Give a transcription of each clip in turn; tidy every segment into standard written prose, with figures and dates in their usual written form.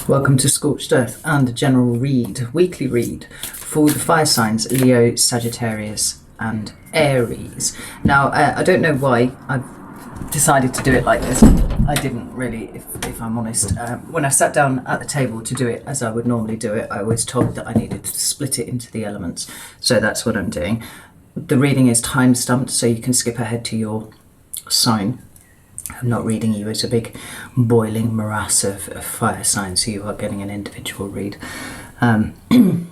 Welcome to Scorched Earth and a general read, weekly read for the fire signs Leo, Sagittarius and Aries. Now, I don't know why I've decided to do it like this. I didn't really, if I'm honest. When I sat down at the table to do it as I would normally do it, I was told that I needed to split it into the elements. So that's what I'm doing. The reading is time stamped, so you can skip ahead to your sign. I'm not reading you as a big boiling morass of fire signs, so you are getting an individual read. Don't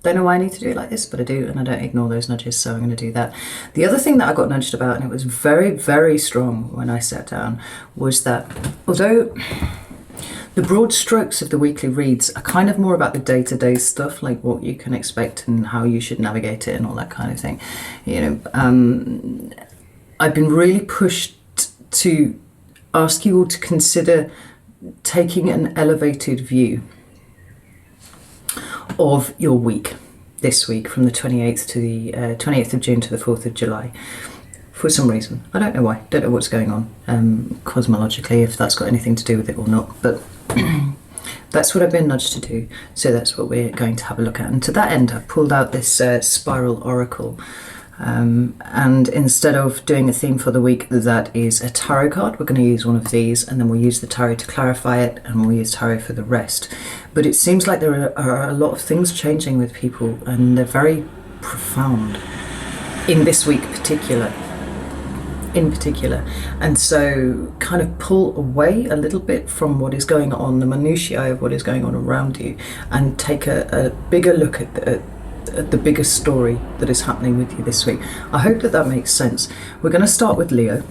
know why I need to do it like this, but I do, and I don't ignore those nudges, so I'm going to do that. The other thing that I got nudged about, and it was very, very strong when I sat down, was that although the broad strokes of the weekly reads are kind of more about the day-to-day stuff, like what you can expect and how you should navigate it and all that kind of thing, you know, I've been really pushed to ask you all to consider taking an elevated view of your week, this week, from the 28th to the 28th of June to the 4th of July, for some reason. I don't know why, don't know what's going on cosmologically, if that's got anything to do with it or not, but that's what I've been nudged to do, so that's what we're going to have a look at. And to that end, I've pulled out this spiral oracle. And instead of doing a theme for the week that is a tarot card, we're going to use one of these, and then we'll use the tarot to clarify it, and we'll use tarot for the rest. But it seems like there are a lot of things changing with people, and they're very profound in this week in particular. And so kind of pull away a little bit from what is going on, the minutiae of what is going on around you, and take a bigger look at the bigger story that is happening with you this week. I hope that makes sense. We're going to start with Leo,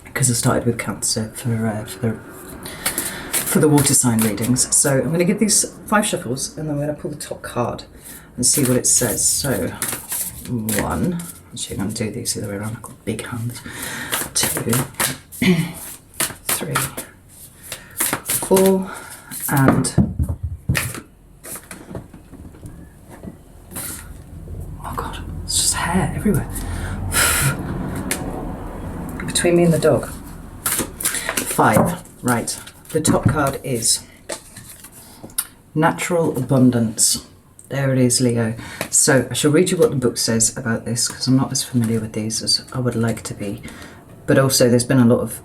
because I started with Cancer for the water sign readings. So I'm going to give these 5 shuffles, and then I'm going to pull the top card and see what it says. So 1, actually I'm going to do these the other way around, I've got big hands. 2, 3, 4, and it's just hair everywhere. Between me and the dog. 5. Right. The top card is Natural Abundance. There it is, Leo. So I shall read you what the book says about this, because I'm not as familiar with these as I would like to be. But also there's been a lot of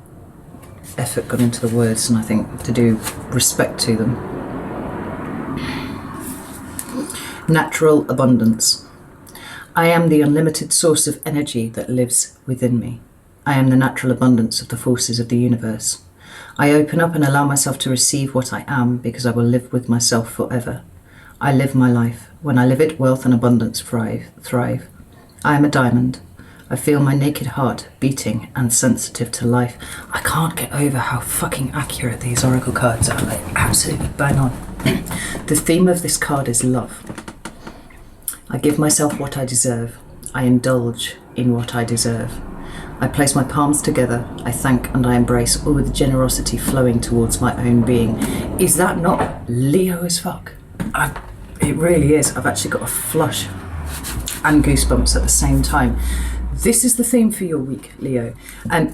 effort gone into the words, and I think to do respect to them. Natural Abundance. I am the unlimited source of energy that lives within me. I am the natural abundance of the forces of the universe. I open up and allow myself to receive what I am, because I will live with myself forever. I live my life. When I live it, wealth and abundance thrive. I am a diamond. I feel my naked heart beating and sensitive to life. I can't get over how fucking accurate these oracle cards are. Like, absolutely bang on. The theme of this card is love. I give myself what I deserve. I indulge in what I deserve. I place my palms together. I thank and I embrace all the generosity flowing towards my own being. Is that not Leo as fuck? It really is. I've actually got a flush and goosebumps at the same time. This is the theme for your week, Leo, and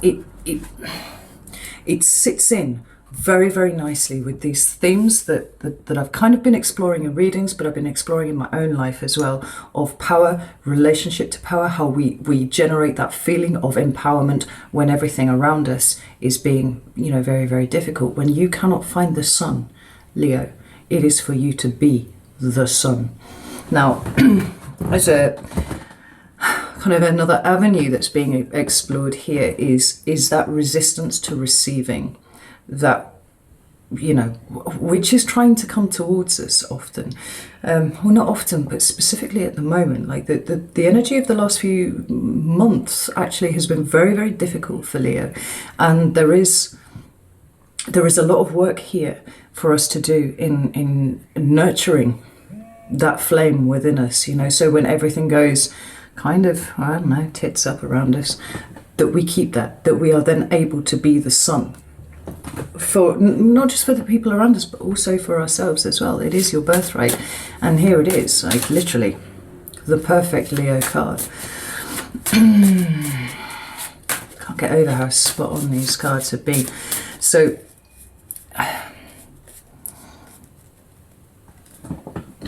it sits in very, very nicely with these themes that I've kind of been exploring in readings, but I've been exploring in my own life as well, of power, relationship to power, how we generate that feeling of empowerment when everything around us is being, you know, very, very difficult. When you cannot find the sun, Leo, it is for you to be the sun. Now, as a kind of another avenue that's being explored here is that resistance to receiving, that, you know, which is trying to come towards us often. Well, not often, but specifically at the moment. Like the energy of the last few months actually has been very, very difficult for Leo. And there is a lot of work here for us to do in nurturing that flame within us, you know, so when everything goes kind of, I don't know, tits up around us, that we keep that we are then able to be the sun. For not just for the people around us, but also for ourselves as well. It is your birthright, and here it is, like literally the perfect Leo card. Can't get over how spot on these cards have been. So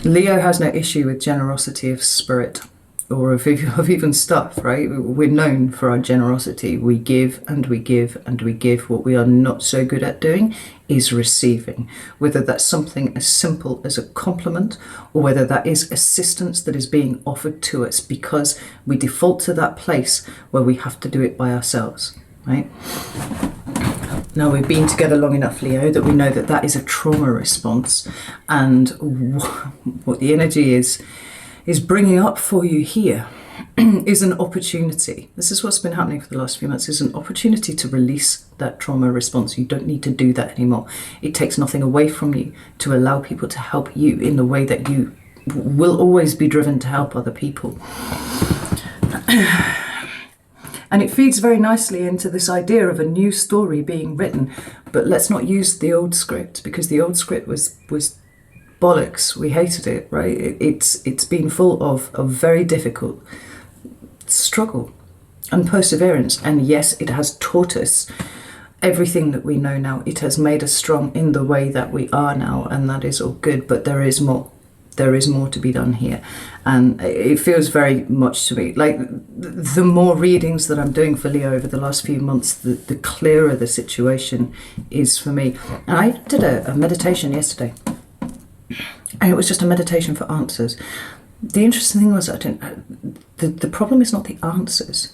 Leo has no issue with generosity of spirit or of even stuff, right? We're known for our generosity. We give and we give and we give. What we are not so good at doing is receiving, whether that's something as simple as a compliment or whether that is assistance that is being offered to us, because we default to that place where we have to do it by ourselves, right? Now, we've been together long enough, Leo, that we know that that is a trauma response, and what the energy is bringing up for you here is an opportunity. This is what's been happening for the last few months, is an opportunity to release that trauma response. You don't need to do that anymore. It takes nothing away from you to allow people to help you in the way that you will always be driven to help other people. And it feeds very nicely into this idea of a new story being written. But let's not use the old script, because the old script was bollocks. We hated it, right? It's been full of very difficult struggle and perseverance. And yes, it has taught us everything that we know now. It has made us strong in the way that we are now, and that is all good. But there is more. There is more to be done here. And it feels very much to me like the more readings that I'm doing for Leo over the last few months, the clearer the situation is for me. And I did a meditation yesterday, and it was just a meditation for answers. The interesting thing was, the problem is not the answers.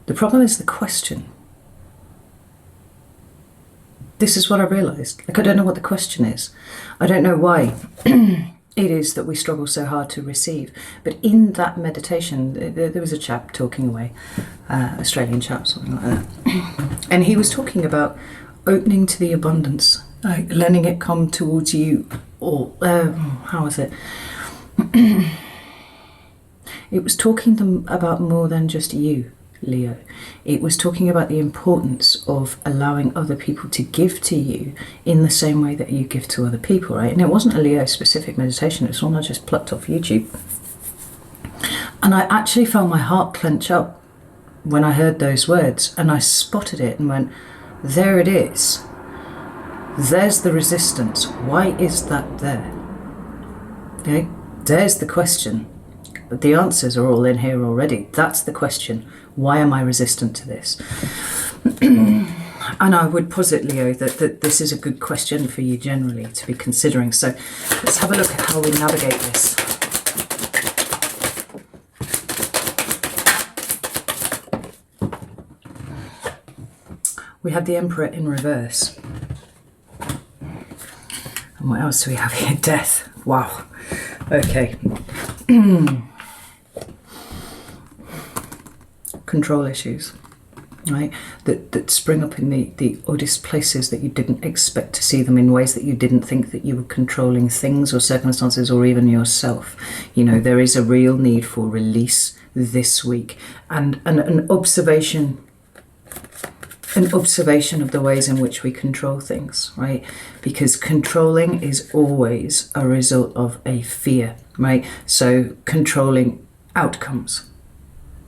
The problem is the question. This is what I realised. Like, I don't know what the question is. I don't know why it is that we struggle so hard to receive. But in that meditation, there was a chap talking away, Australian chap, something like that. And he was talking about opening to the abundance, like letting it come towards you. Or, how was it? It was talking about more than just you, Leo. It was talking about the importance of allowing other people to give to you in the same way that you give to other people, right? And it wasn't a Leo specific meditation, it was one I just plucked off YouTube. And I actually felt my heart clench up when I heard those words, and I spotted it and went, there it is. There's the resistance. Why is that there? Okay, there's the question. But the answers are all in here already. That's the question. Why am I resistant to this? And I would posit, Leo, that this is a good question for you generally to be considering. So let's have a look at how we navigate this. We have the Emperor in reverse. And what else do we have here? Death. Wow. Okay. Control issues, right? That spring up in the oddest places that you didn't expect to see them, in ways that you didn't think that you were controlling things or circumstances or even yourself. You know, there is a real need for release this week, and an observation of the ways in which we control things, right? Because controlling is always a result of a fear, right? So controlling outcomes,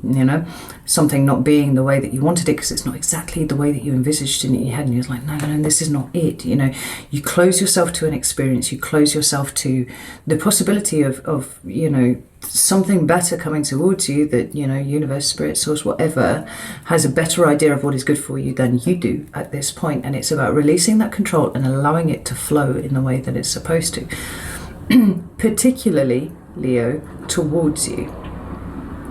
you know, something not being the way that you wanted it because it's not exactly the way that you envisaged it in your head, and you're like, no, this is not it. You know, you close yourself to an experience, you close yourself to the possibility of you know, something better coming towards you, that, you know, universe, spirit, source, whatever, has a better idea of what is good for you than you do at this point. And it's about releasing that control and allowing it to flow in the way that it's supposed to, particularly, Leo, towards you.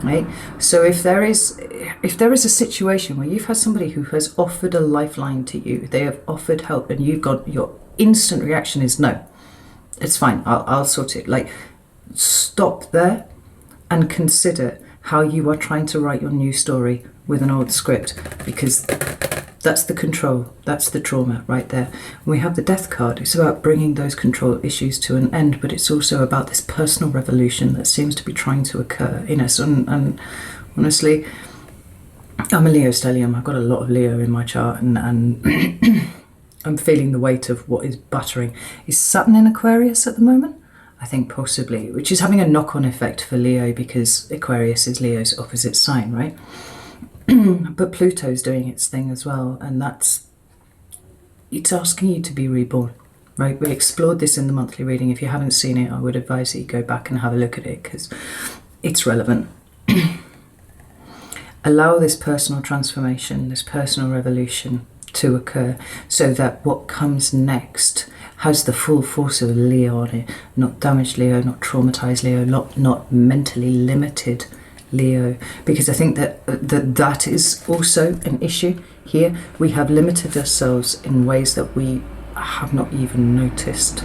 Right? So if there is a situation where you've had somebody who has offered a lifeline to you, they have offered help, and you've got, your instant reaction is no, it's fine, I'll sort it. Like, stop there and consider how you are trying to write your new story with an old script, because that's the control, that's the trauma right there. When we have the Death card, it's about bringing those control issues to an end, but it's also about this personal revolution that seems to be trying to occur in us. And honestly, I'm a Leo stellium. I've got a lot of Leo in my chart, and I'm feeling the weight of what is buttering. Is Saturn in Aquarius at the moment? I think possibly, which is having a knock-on effect for Leo, because Aquarius is Leo's opposite sign, right? But Pluto's doing its thing as well, and it's asking you to be reborn, right? We explored this in the monthly reading. If you haven't seen it, I would advise that you go back and have a look at it because it's relevant. Allow this personal transformation, this personal revolution to occur so that what comes next has the full force of Leo on it. Not damaged Leo, not traumatized Leo, not mentally limited Leo. Because I think that is also an issue here. We have limited ourselves in ways that we have not even noticed.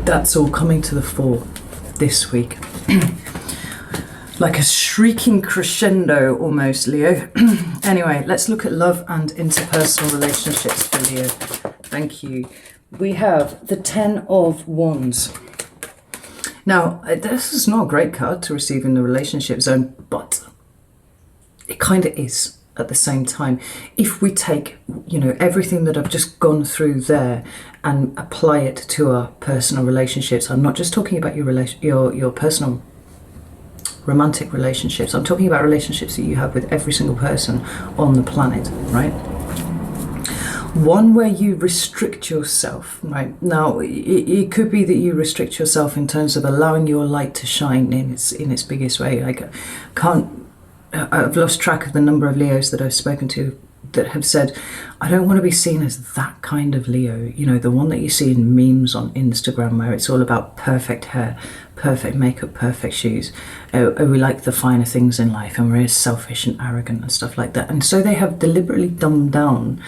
That's all coming to the fore this week. Like a shrieking crescendo almost, Leo. Anyway, let's look at love and interpersonal relationships for Leo. Thank you. We have the 10 of Wands. Now, this is not a great card to receive in the relationship zone, but it kind of is at the same time. If we take, everything that I've just gone through there and apply it to our personal relationships, I'm not just talking about your personal romantic relationships. I'm talking about relationships that you have with every single person on the planet, right? One where you restrict yourself, right? Now, it could be that you restrict yourself in terms of allowing your light to shine in its biggest way. I've lost track of the number of Leos that I've spoken to that have said, I don't want to be seen as that kind of Leo, the one that you see in memes on Instagram where it's all about perfect hair, perfect makeup, perfect shoes. We like the finer things in life and we're selfish and arrogant and stuff like that. And so they have deliberately dimmed down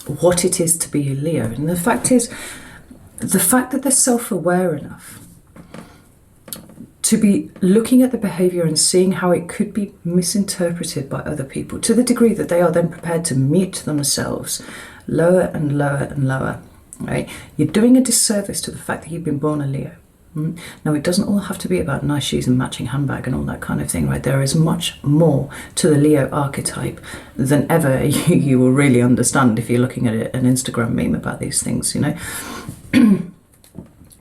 what it is to be a Leo. And the fact that they're self-aware enough to be looking at the behavior and seeing how it could be misinterpreted by other people to the degree that they are then prepared to mute themselves lower and lower and lower, right? You're doing a disservice to the fact that you've been born a Leo. Now, it doesn't all have to be about nice shoes and matching handbag and all that kind of thing, right? There is much more to the Leo archetype than ever you will really understand if you're looking at an Instagram meme about these things,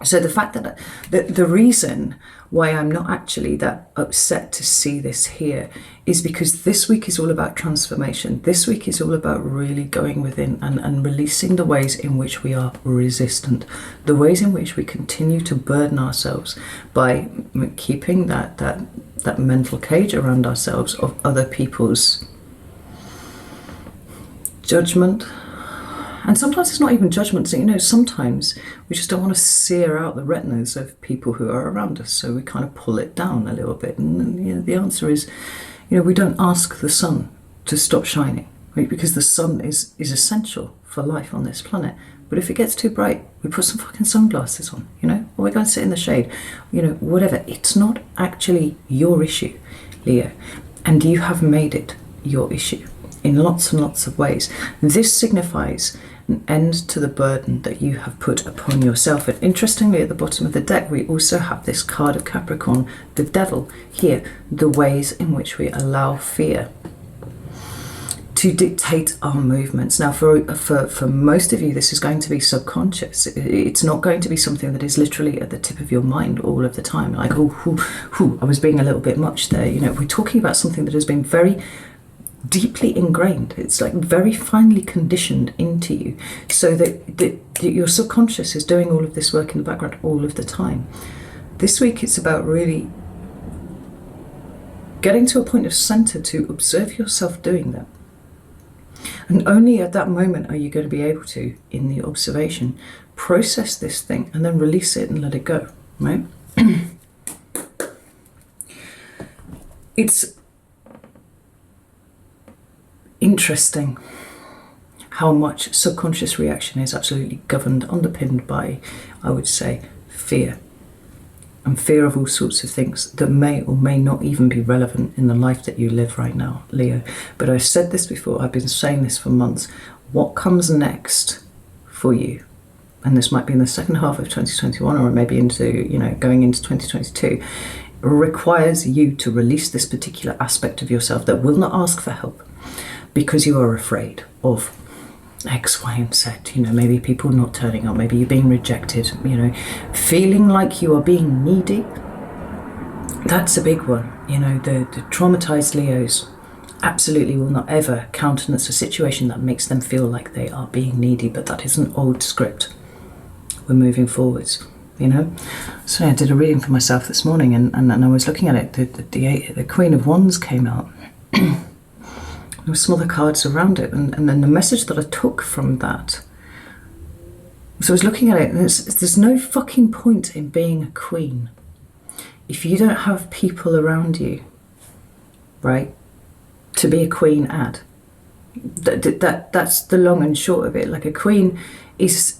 So the fact that the reason why I'm not actually that upset to see this here is because this week is all about transformation. This week is all about really going within and releasing the ways in which we are resistant, the ways in which we continue to burden ourselves by keeping that mental cage around ourselves of other people's judgment. And sometimes it's not even judgment. So, sometimes we just don't want to sear out the retinas of people who are around us. So we kind of pull it down a little bit. And the answer is, we don't ask the sun to stop shining, right? Because the sun is essential for life on this planet. But if it gets too bright, we put some fucking sunglasses on, or we go and sit in the shade, whatever. It's not actually your issue, Leo. And you have made it your issue in lots and lots of ways. This signifies an end to the burden that you have put upon yourself. And interestingly, at the bottom of the deck, we also have this card of Capricorn, the devil, here, the ways in which we allow fear to dictate our movements. Now, for most of you, this is going to be subconscious. It's not going to be something that is literally at the tip of your mind all of the time. Like, I was being a little bit much there. We're talking about something that has been very deeply ingrained. It's like very finely conditioned into you, so that your subconscious is doing all of this work in the background all of the time. This week it's about really getting to a point of center to observe yourself doing that. And only at that moment are you going to be able to, in the observation, process this thing and then release it and let it go, right? It's interesting how much subconscious reaction is absolutely governed, underpinned by, I would say, fear. And fear of all sorts of things that may or may not even be relevant in the life that you live right now, Leo. But I've said this before, I've been saying this for months. What comes next for you, and this might be in the second half of 2021 or maybe into, going into 2022, requires you to release this particular aspect of yourself that will not ask for help, because you are afraid of X, Y, and Z. Maybe people not turning up, maybe you're being rejected, feeling like you are being needy. That's a big one. The traumatized Leos absolutely will not ever countenance a situation that makes them feel like they are being needy, but that is an old script. We're moving forwards, you know. So I did a reading for myself this morning, and I was looking at it. The Queen of Wands came out. There were some other cards around it, and then the message that I took from that. So I was looking at it, and there's no fucking point in being a queen if you don't have people around you, right, to be a queen at. That's the long and short of it. Like, a queen is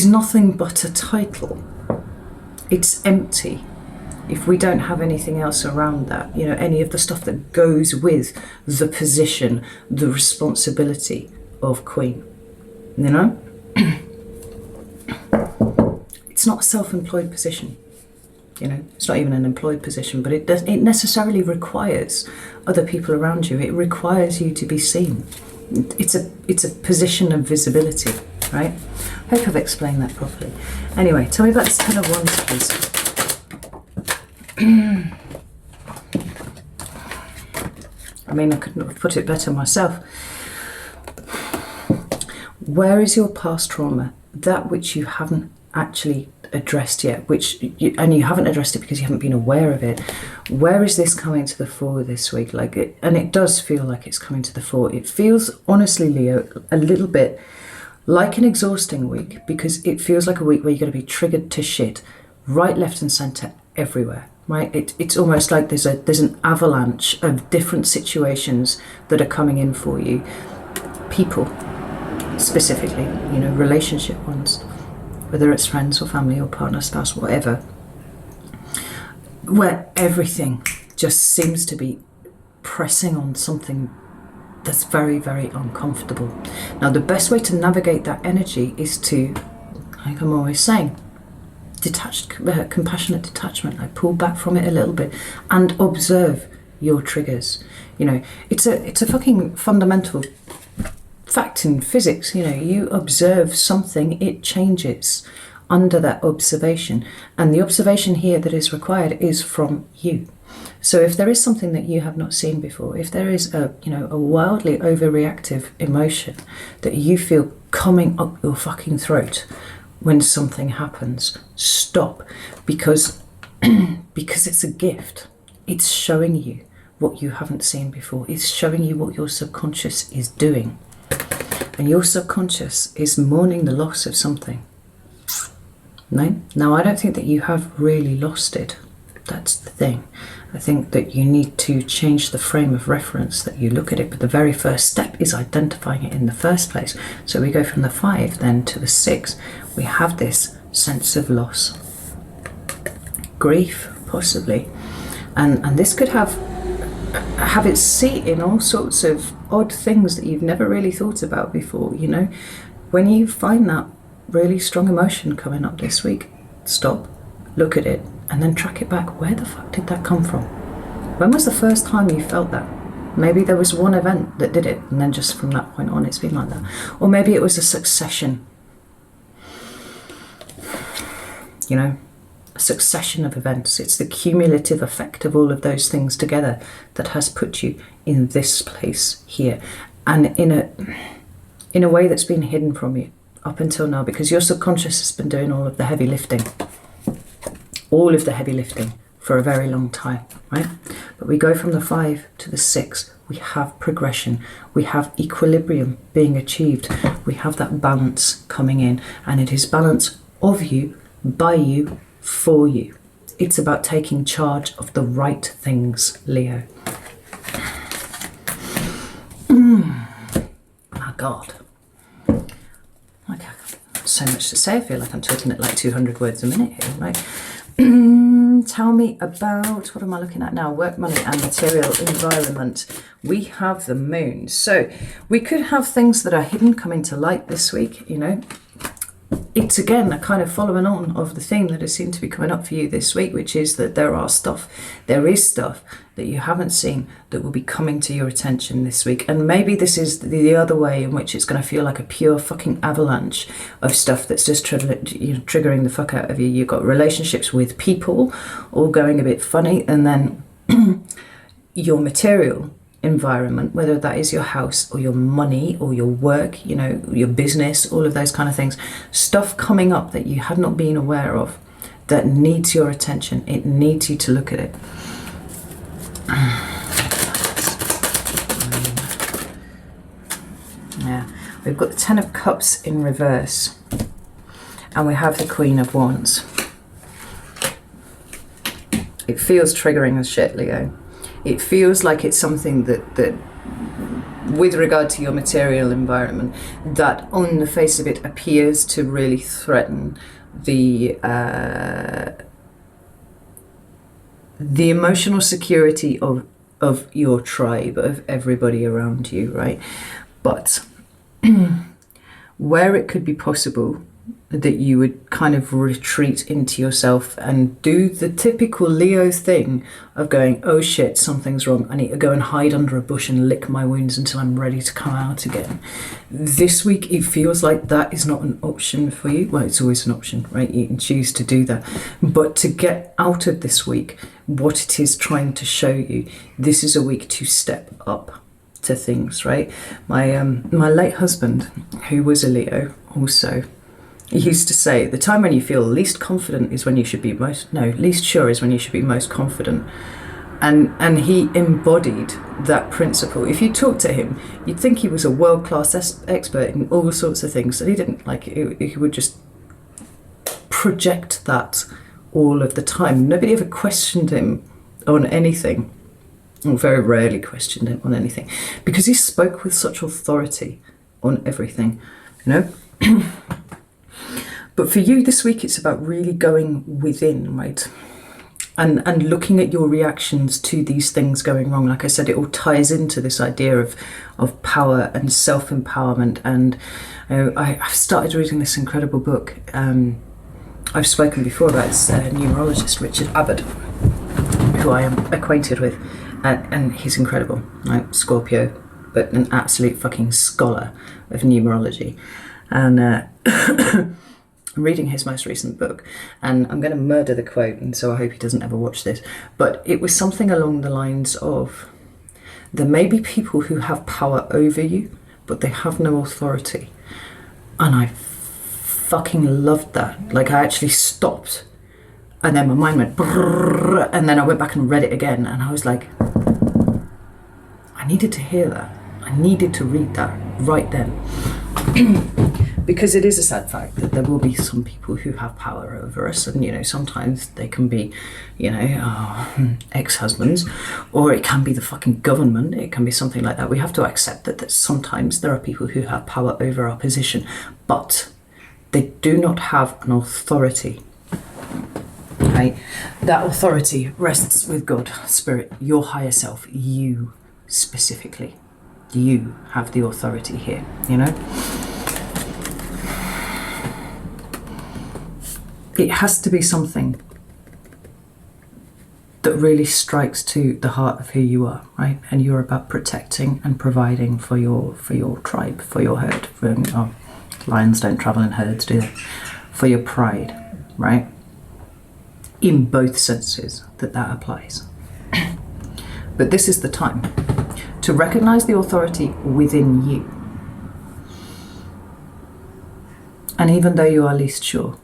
nothing but a title. It's empty if we don't have anything else around that, you know, any of the stuff that goes with the position, the responsibility of queen, you know. It's not a self-employed position, you know. It's not even an employed position, but it necessarily requires other people around you. It requires you to be seen. It's a position of visibility, right? I hope I've explained that properly. Anyway, tell me about this Ten of Wands, please. I mean, I couldn't have put it better myself. Where is your past trauma? That which you haven't actually addressed yet, and you haven't addressed it because you haven't been aware of it. Where is this coming to the fore this week? And it does feel like it's coming to the fore. It feels, honestly, Leo, a little bit like an exhausting week, because it feels like a week where you're going to be triggered to shit right, left and centre, everywhere, right? It's almost like there's an avalanche of different situations that are coming in for you. People, specifically, you know, relationship ones, whether it's friends or family or partner, spouse, whatever, where everything just seems to be pressing on something that's very, very uncomfortable. Now, the best way to navigate that energy is to, like I'm always saying, compassionate detachment. Like, pull back from it a little bit and observe your triggers. You know, it's a fucking fundamental fact in physics. You know, you observe something, it changes under that observation, and the observation here that is required is from you. So if there is something that you have not seen before, if there is a wildly overreactive emotion that you feel coming up your fucking throat when something happens, stop, because it's a gift. It's showing you what you haven't seen before. It's showing you what your subconscious is doing. And your subconscious is mourning the loss of something. No? Now, I don't think that you have really lost it. That's the thing. I think that you need to change the frame of reference that you look at it. But the very first step is identifying it in the first place. So we go from the 5 then to the 6. We have this sense of loss. Grief, possibly. And this could have its seat in all sorts of odd things that you've never really thought about before, you know. When you find that really strong emotion coming up this week, stop, look at it, and then track it back. Where the fuck did that come from? When was the first time you felt that? Maybe there was one event that did it, and then just from that point on it's been like that. Or maybe it was a succession, you know, a succession of events. It's the cumulative effect of all of those things together that has put you in this place here, and in a way that's been hidden from you up until now, because your subconscious has been doing all of the heavy lifting for a very long time, right? But we go from the 5 to the 6. We have progression, we have equilibrium being achieved, we have that balance coming in, and it is balance of you, by you, for you. It's about taking charge of the right things, Leo. My God. Okay, so much to say. I feel like I'm talking at like 200 words a minute here, right? Tell me about, what am I looking at now? Work, money and material environment. We have the moon. So we could have things that are hidden coming to light this week, you know. It's again a kind of following on of the theme that has seemed to be coming up for you this week, which is that there is stuff that you haven't seen that will be coming to your attention this week. And maybe this is the other way in which it's going to feel like a pure fucking avalanche of stuff that's just triggering the fuck out of you. You've got relationships with people all going a bit funny, and then your material environment, whether that is your house or your money or your work, you know, your business, all of those kind of things, stuff coming up that you had not been aware of that needs your attention. It needs you to look at it. Yeah, we've got the Ten of Cups in reverse and we have the Queen of Wands. It feels triggering as shit, Leo. It feels like it's something that with regard to your material environment, that on the face of it appears to really threaten the emotional security of your tribe, of everybody around you, right? But where it could be possible that you would kind of retreat into yourself and do the typical Leo thing of going, oh shit, something's wrong. I need to go and hide under a bush and lick my wounds until I'm ready to come out again. This week, it feels like that is not an option for you. Well, it's always an option, right? You can choose to do that. But to get out of this week, what it is trying to show you, this is a week to step up to things, right? My late husband, who was a Leo also, he used to say, the time when you feel least confident is when you should be least sure is when you should be most confident. And he embodied that principle. If you talk to him, you'd think he was a world-class expert in all sorts of things. And he didn't, like, he would just project that all of the time. Nobody ever questioned him on anything, or very rarely questioned him on anything, because he spoke with such authority on everything, you know? But for you this week, it's about really going within, right? And looking at your reactions to these things going wrong. Like I said, it all ties into this idea of power and self-empowerment. And I've started reading this incredible book. I've spoken before about this numerologist, Richard Abbott, who I am acquainted with. And he's incredible, right? Scorpio, but an absolute fucking scholar of numerology. And I'm reading his most recent book, and I'm going to murder the quote, and so I hope he doesn't ever watch this, but it was something along the lines of, there may be people who have power over you, but they have no authority. And I fucking loved that. Like, I actually stopped, and then my mind went brrr, and then I went back and read it again, and I was like, I needed to hear that. I needed to read that right then. Because it is a sad fact that there will be some people who have power over us, and, you know, sometimes they can be, you know, ex-husbands, or it can be the fucking government, it can be something like that. We have to accept that sometimes there are people who have power over our position, but they do not have an authority. Okay? That authority rests with God, Spirit, your higher self, you specifically. You have the authority here, you know? It has to be something that really strikes to the heart of who you are, right? And you're about protecting and providing for your tribe, for your herd. Lions don't travel in herds, do they? For your pride, right? In both senses that applies. But this is the time to recognize the authority within you. And even though you are least sure,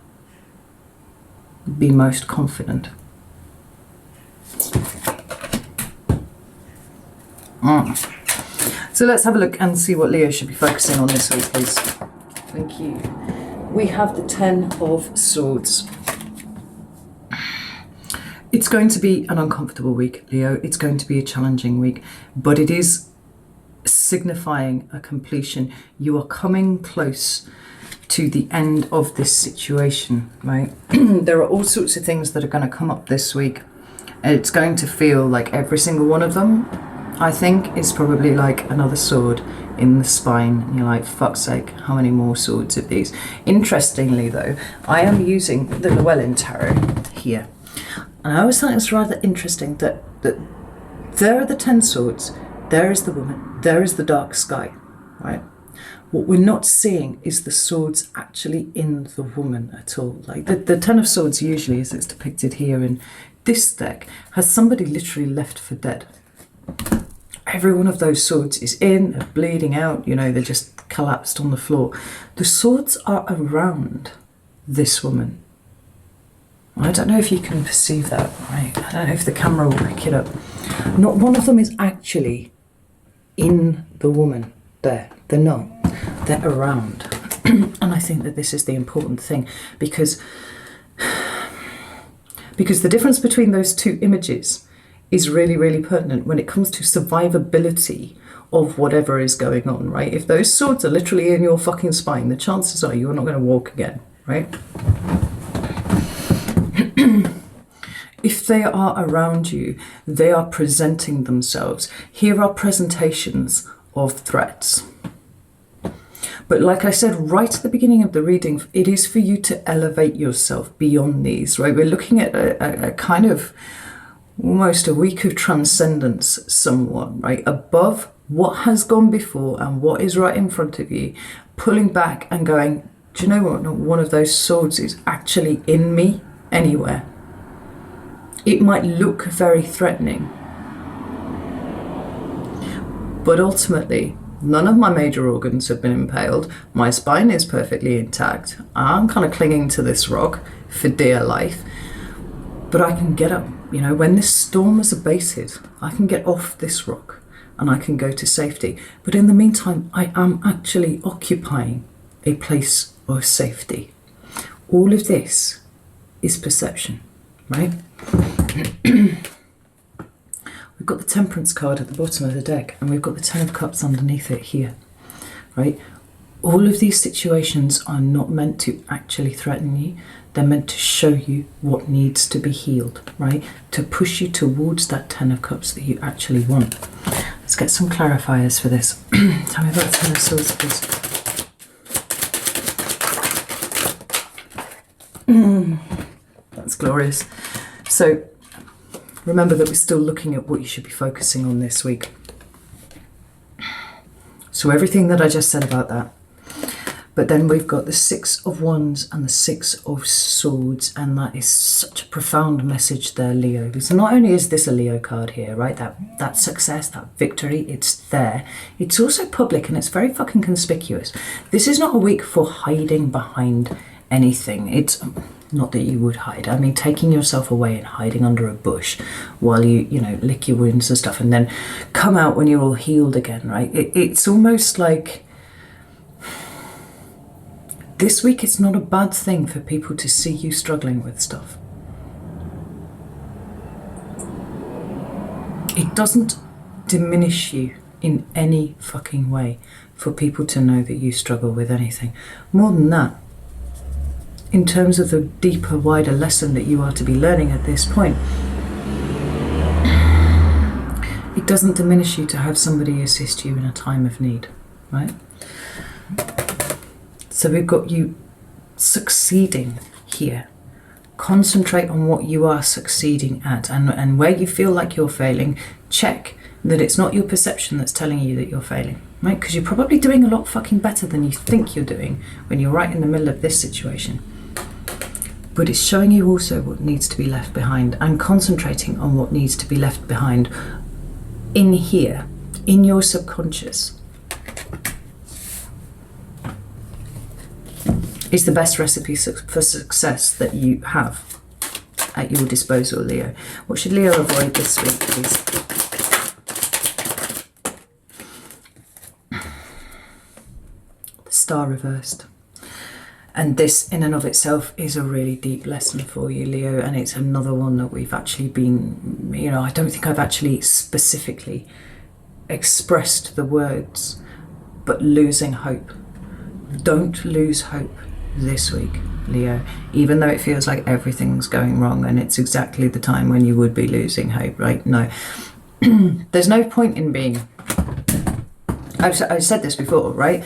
be most confident. So let's have a look and see what Leo should be focusing on this week, please. Thank you. We have the Ten of Swords. It's going to be an uncomfortable week, Leo. It's going to be a challenging week, but it is signifying a completion. You are coming close to the end of this situation, right? There are all sorts of things that are going to come up this week. It's going to feel like every single one of them, I think, is probably like another sword in the spine. And you're like, fuck's sake, how many more swords of these? Interestingly, though, I am using the Llewellyn tarot here. And I always thought it was rather interesting that there are the 10 swords, there is the woman, there is the dark sky, right? What we're not seeing is the swords actually in the woman at all. Like the Ten of Swords usually, as it's depicted here in this deck, has somebody literally left for dead. Every one of those swords is in, bleeding out, you know, they're just collapsed on the floor. The swords are around this woman. I don't know if you can perceive that, right? I don't know if the camera will pick it up. Not one of them is actually in the woman there. They're not. They're around. And I think that this is the important thing, because the difference between those two images is really, really pertinent when it comes to survivability of whatever is going on, right? If those swords are literally in your fucking spine, the chances are you're not going to walk again, right? If they are around you, they are presenting themselves. Here are presentations of threats. But like I said right at the beginning of the reading, it is for you to elevate yourself beyond these, right? We're looking at a kind of almost a week of transcendence somewhat, right? Above what has gone before and what is right in front of you, pulling back and going, do you know what? Not one of those swords is actually in me anywhere. It might look very threatening, but ultimately, none of my major organs have been impaled. My spine is perfectly intact. I'm kind of clinging to this rock for dear life, but I can get up. You know, when this storm is abated, I can get off this rock and I can go to safety. But in the meantime, I am actually occupying a place of safety. All of this is perception, right? We've got the Temperance card at the bottom of the deck, and we've got the Ten of Cups underneath it here, right? All of these situations are not meant to actually threaten you. They're meant to show you what needs to be healed, right? To push you towards that Ten of Cups that you actually want. Let's get some clarifiers for this. Tell me about the Ten of Swords, please. That's glorious. So remember that we're still looking at what you should be focusing on this week. So everything that I just said about that. But then we've got the Six of Wands and the Six of Swords, and that is such a profound message there, Leo. Because not only is this a Leo card here, right? That success, that victory, it's there. It's also public and it's very fucking conspicuous. This is not a week for hiding behind anything. It's not that you would hide. I mean, taking yourself away and hiding under a bush while you know, lick your wounds and stuff and then come out when you're all healed again, right? It's almost like this week it's not a bad thing for people to see you struggling with stuff. It doesn't diminish you in any fucking way for people to know that you struggle with anything. More than that, in terms of the deeper, wider lesson that you are to be learning at this point, it doesn't diminish you to have somebody assist you in a time of need, right? So we've got you succeeding here. Concentrate on what you are succeeding at, and where you feel like you're failing, check that it's not your perception that's telling you that you're failing, right? Because you're probably doing a lot fucking better than you think you're doing when you're right in the middle of this situation. But it's showing you also what needs to be left behind, and concentrating on what needs to be left behind in here, in your subconscious, is the best recipe for success that you have at your disposal, Leo. What should Leo avoid this week, please? The Star reversed. And this in and of itself is a really deep lesson for you, Leo, and it's another one that we've actually been, you know, I don't think I've actually specifically expressed the words, but losing hope. Don't lose hope this week, Leo, even though it feels like everything's going wrong and it's exactly the time when you would be losing hope, right? No, there's no point in being, I've said this before, right?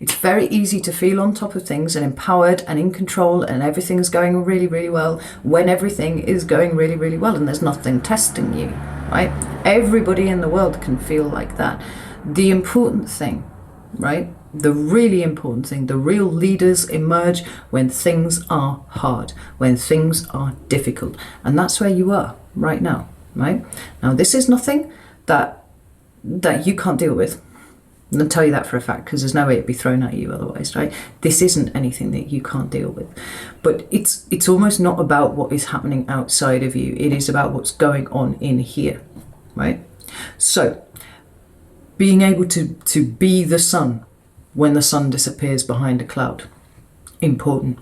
It's very easy to feel on top of things and empowered and in control and everything's going really, really well when everything is going really, really well and there's nothing testing you, right? Everybody in the world can feel like that. The important thing, right? The really important thing, the real leaders emerge when things are hard, when things are difficult. And that's where you are right now. right? Now, this is nothing that you can't deal with. I'll tell you that for a fact, because there's no way it'd be thrown at you otherwise, right? This isn't anything that you can't deal with. But it's almost not about what is happening outside of you. It is about what's going on in here, right? So, being able to be the sun when the sun disappears behind a cloud, important.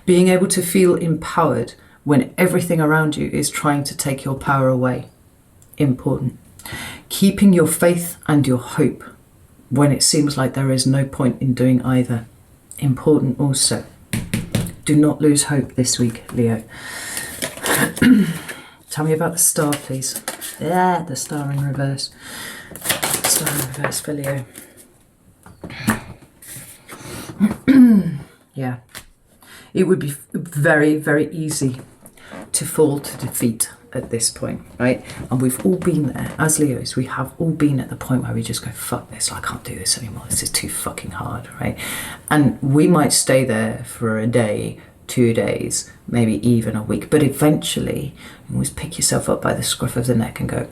Being able to feel empowered when everything around you is trying to take your power away, important. Keeping your faith and your hope when it seems like there is no point in doing either, important also. Do not lose hope this week, Leo. Tell me about the star, please. Yeah, the star in reverse. Star in reverse for Leo. Yeah. It would be very, very easy to fall to defeat at this point, right? And we've all been there. As Leos, we have all been at the point where we just go, fuck this, I can't do this anymore. This is too fucking hard, right? And we might stay there for a day, 2 days, maybe even a week. But eventually, you always pick yourself up by the scruff of the neck and go,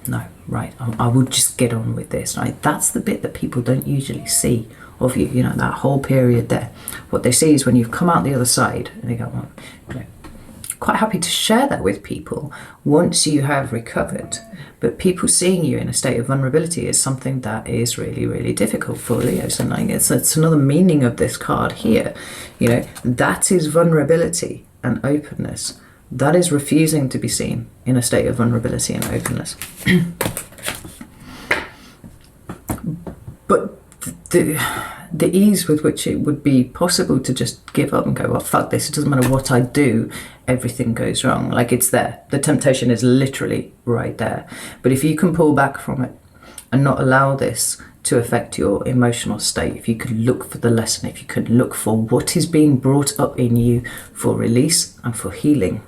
no, right, I will just get on with this, right? That's the bit that people don't usually see of you, you know, that whole period there. What they see is when you've come out the other side and they go, well, you know, quite happy to share that with people once you have recovered. But people seeing you in a state of vulnerability is something that is really, really difficult for Leos. And like it's another meaning of this card here. You know, that is vulnerability and openness. That is refusing to be seen in a state of vulnerability and openness. But the ease with which it would be possible to just give up and go, well, fuck this, it doesn't matter what I do, everything goes wrong. Like, it's there. The temptation is literally right there. But if you can pull back from it and not allow this to affect your emotional state, if you could look for the lesson, if you could look for what is being brought up in you for release and for healing,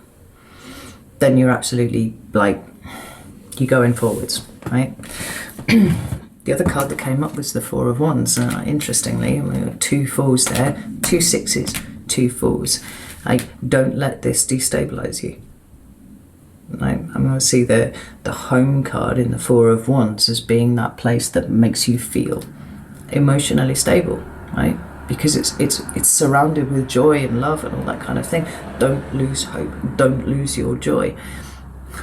then you're absolutely, like, you're going forwards, right? The other card that came up was the Four of Wands. Interestingly, we got 2 fours there, 2 sixes, 2 fours. Like, don't let this destabilize you. Like, I'm going to see the home card in the Four of Wands as being that place that makes you feel emotionally stable, right? Because it's surrounded with joy and love and all that kind of thing. Don't lose hope. Don't lose your joy.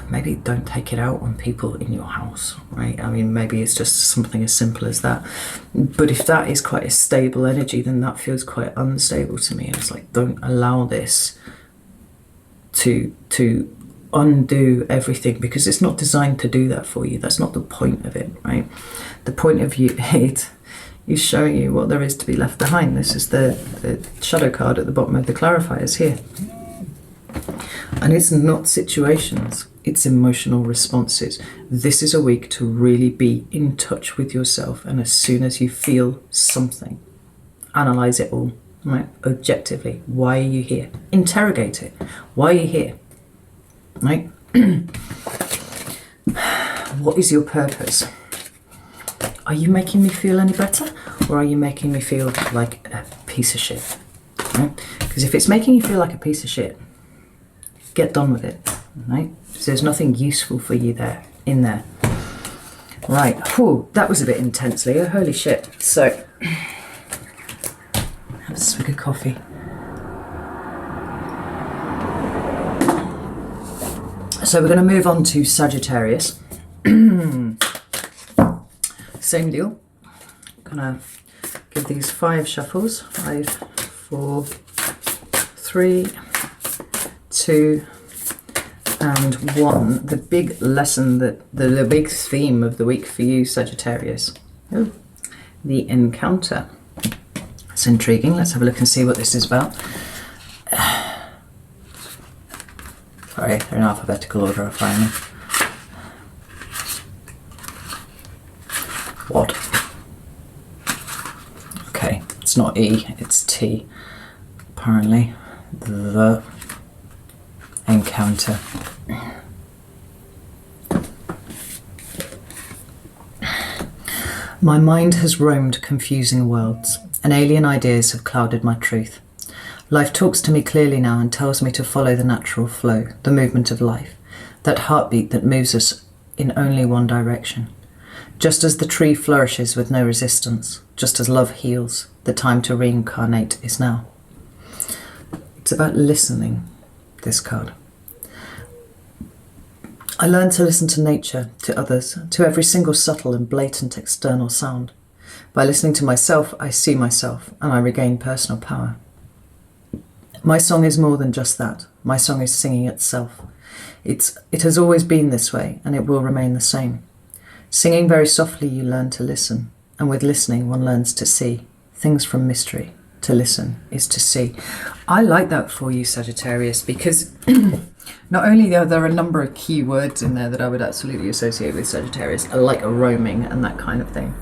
Maybe don't take it out on people in your house, right? I mean, maybe it's just something as simple as that. But if that is quite a stable energy, then that feels quite unstable to me. It's like, don't allow this to undo everything, because it's not designed to do that for you. That's not the point of it, right? The point of it is showing you what there is to be left behind. This is the shadow card at the bottom of the clarifiers here. And it's not situations, it's emotional responses. This is a week to really be in touch with yourself, and as soon as you feel something, analyze it all, right? Objectively. Why are you here? Interrogate it. Why are you here? Right? What is your purpose? Are you making me feel any better, or are you making me feel like a piece of shit? Right? Because if it's making you feel like a piece of shit, get done with it, right? So there's nothing useful for you in there. Right, whew, that was a bit intense, Leo, holy shit. So, have a swig of coffee. So we're going to move on to Sagittarius. Same deal. Gonna give these 5 shuffles. 5, 4, 3, 2 and 1. The big lesson, that the big theme of the week for you, Sagittarius. Oh, the encounter. That's intriguing. Let's have a look and see what this is about. Sorry, they're in alphabetical order, I find them. What? Okay, it's not E, it's T. Apparently, the encounter. My mind has roamed confusing worlds, and alien ideas have clouded my truth. Life talks to me clearly now and tells me to follow the natural flow, the movement of life. that heartbeat that moves us in only one direction. Just as the tree flourishes with no resistance, just as love heals, the time to reincarnate is now. It's about listening, this card. I learned to listen to nature, to others, to every single subtle and blatant external sound. By listening to myself, I see myself, and I regain personal power. My song is more than just that. My song is singing itself. It has always been this way, and it will remain the same. Singing very softly, you learn to listen, and with listening, one learns to see. Things from mystery. To listen is to see. I like that for you, Sagittarius, because not only are there a number of key words in there that I would absolutely associate with Sagittarius, like a roaming and that kind of thing.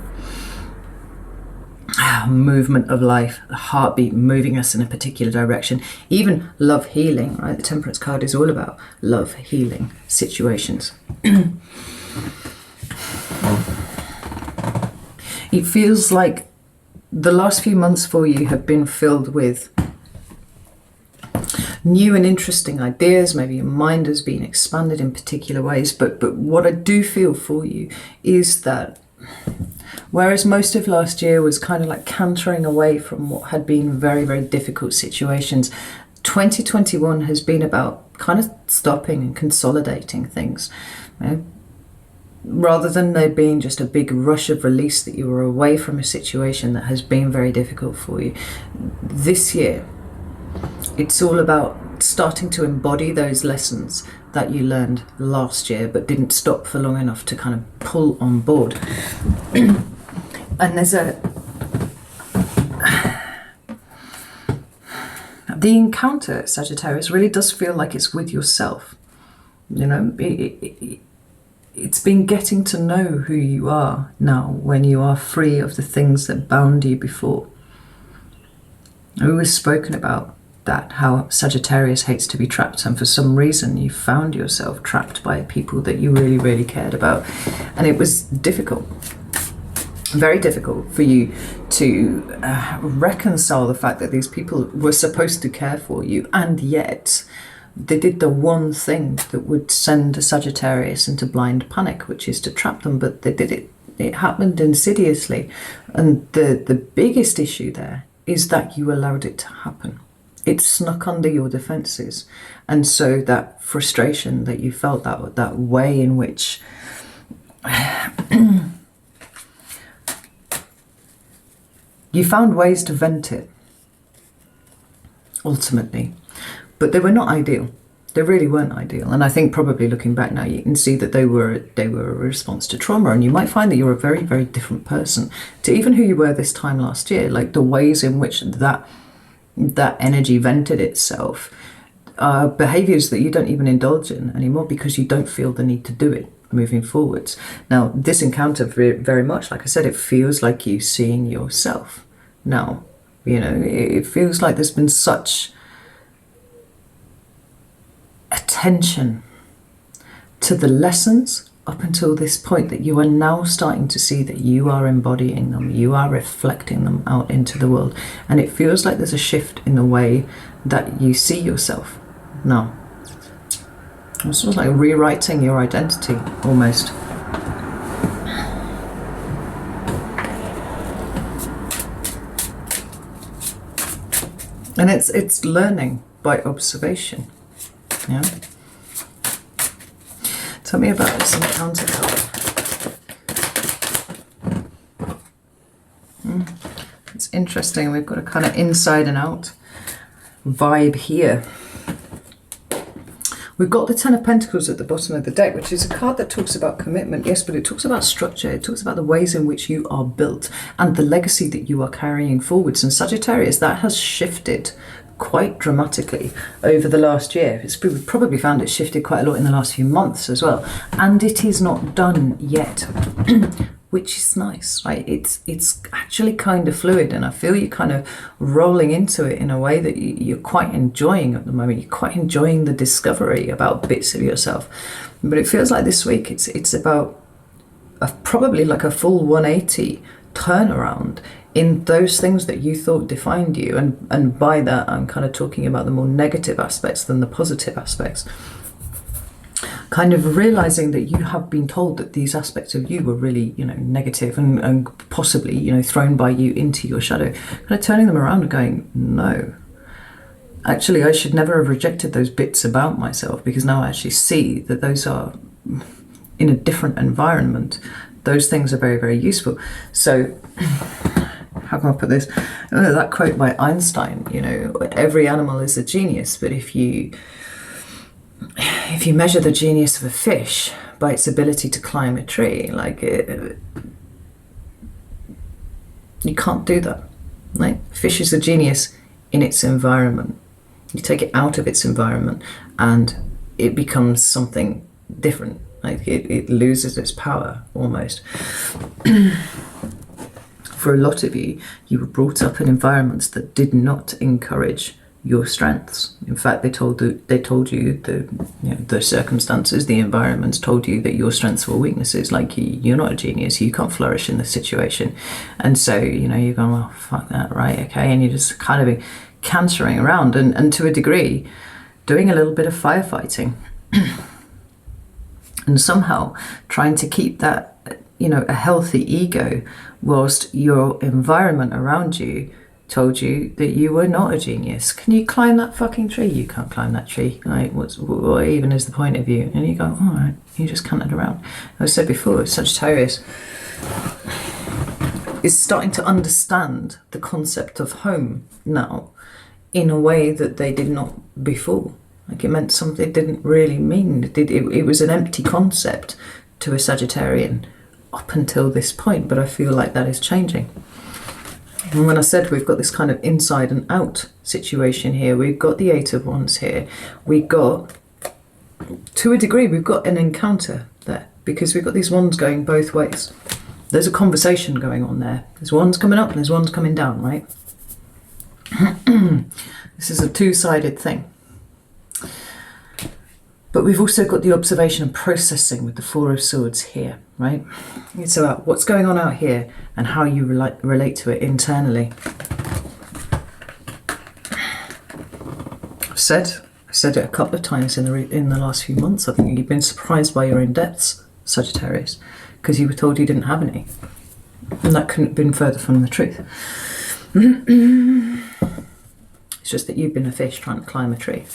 Movement of life, the heartbeat moving us in a particular direction. Even love healing, right? The Temperance card is all about love healing situations. It feels like the last few months for you have been filled with new and interesting ideas. Maybe your mind has been expanded in particular ways, but what I do feel for you is that whereas most of last year was kind of like cantering away from what had been very, very difficult situations, 2021 has been about kind of stopping and consolidating things. You know, rather than there being just a big rush of release that you were away from a situation that has been very difficult for you. This year, it's all about starting to embody those lessons that you learned last year but didn't stop for long enough to kind of pull on board. And there's the encounter, Sagittarius, really does feel like it's with yourself. You know, it's been getting to know who you are now when you are free of the things that bound you before. I've always spoken about that, how Sagittarius hates to be trapped, and for some reason you found yourself trapped by people that you really, really cared about. And it was difficult, very difficult for you to reconcile the fact that these people were supposed to care for you, and yet they did the one thing that would send a Sagittarius into blind panic, which is to trap them, but they did it. It happened insidiously. And the biggest issue there is that you allowed it to happen. It snuck under your defenses. And so that frustration that you felt, that way in which you found ways to vent it, ultimately. But they were not ideal. They really weren't ideal. And I think probably looking back now, you can see that they were a response to trauma. And you might find that you're a very, very different person to even who you were this time last year. Like the ways in which that energy vented itself are behaviors that you don't even indulge in anymore because you don't feel the need to do it moving forwards. Now, this encounter very much, like I said, it feels like you seeing yourself now. You know, it feels like there's been such attention to the lessons up until this point that you are now starting to see that you are embodying them, you are reflecting them out into the world. And it feels like there's a shift in the way that you see yourself now. It's sort of like rewriting your identity almost. And it's learning by observation. Yeah. Tell me about this encounter card. It's interesting. We've got a kind of inside and out vibe here. We've got the Ten of Pentacles at the bottom of the deck, which is a card that talks about commitment, yes, but it talks about structure. It talks about the ways in which you are built and the legacy that you are carrying forwards. And Sagittarius, that has shifted quite dramatically over the last year. We've probably found it shifted quite a lot in the last few months as well. And it is not done yet, which is nice, right? It's actually kind of fluid, and I feel you kind of rolling into it in a way that you're quite enjoying at the moment. You're quite enjoying the discovery about bits of yourself. But it feels like this week it's about probably like a full 180 turnaround in those things that you thought defined you. And by that, I'm kind of talking about the more negative aspects than the positive aspects. kind of realizing that you have been told that these aspects of you were really, you know, negative and possibly, you know, thrown by you into your shadow, kind of turning them around and going, no, actually, I should never have rejected those bits about myself, because now I actually see that those are, in a different environment, those things are very, very useful. So, how can I put this? That quote by Einstein, you know, every animal is a genius, but if you measure the genius of a fish by its ability to climb a tree, you can't do that. Right? Fish is a genius in its environment. You take it out of its environment and it becomes something different. Like it loses its power almost. For a lot of you, you were brought up in environments that did not encourage your strengths. In fact, they told you the circumstances, the environments told you that your strengths were weaknesses. Like you're not a genius, you can't flourish in this situation, and so you know you're going, well, fuck that, right? Okay, and you're just kind of cantering around and to a degree, doing a little bit of firefighting, and somehow trying to keep that, you know, a healthy ego, whilst your environment around you told you that you were not a genius. Can you climb that fucking tree? You can't climb that tree. Like, what even is the point of you? And you go, all right, you just cantered around. As I said before, Sagittarius is starting to understand the concept of home now in a way that they did not before. Like it meant something it didn't really mean. It was an empty concept to a Sagittarian up until this point, but I feel like that is changing. And when I said we've got this kind of inside and out situation here, we've got the Eight of Wands here. We've got, to a degree, we've got an encounter there because we've got these wands going both ways. There's a conversation going on there. There's wands coming up and there's wands coming down, right? This is a two-sided thing. But we've also got the observation and processing with the Four of Swords here, right? It's about what's going on out here and how you relate to it internally. I've said it a couple of times in the last few months. I think you've been surprised by your own depths, Sagittarius, because you were told you didn't have any. And that couldn't have been further from the truth. It's just that you've been a fish trying to climb a tree.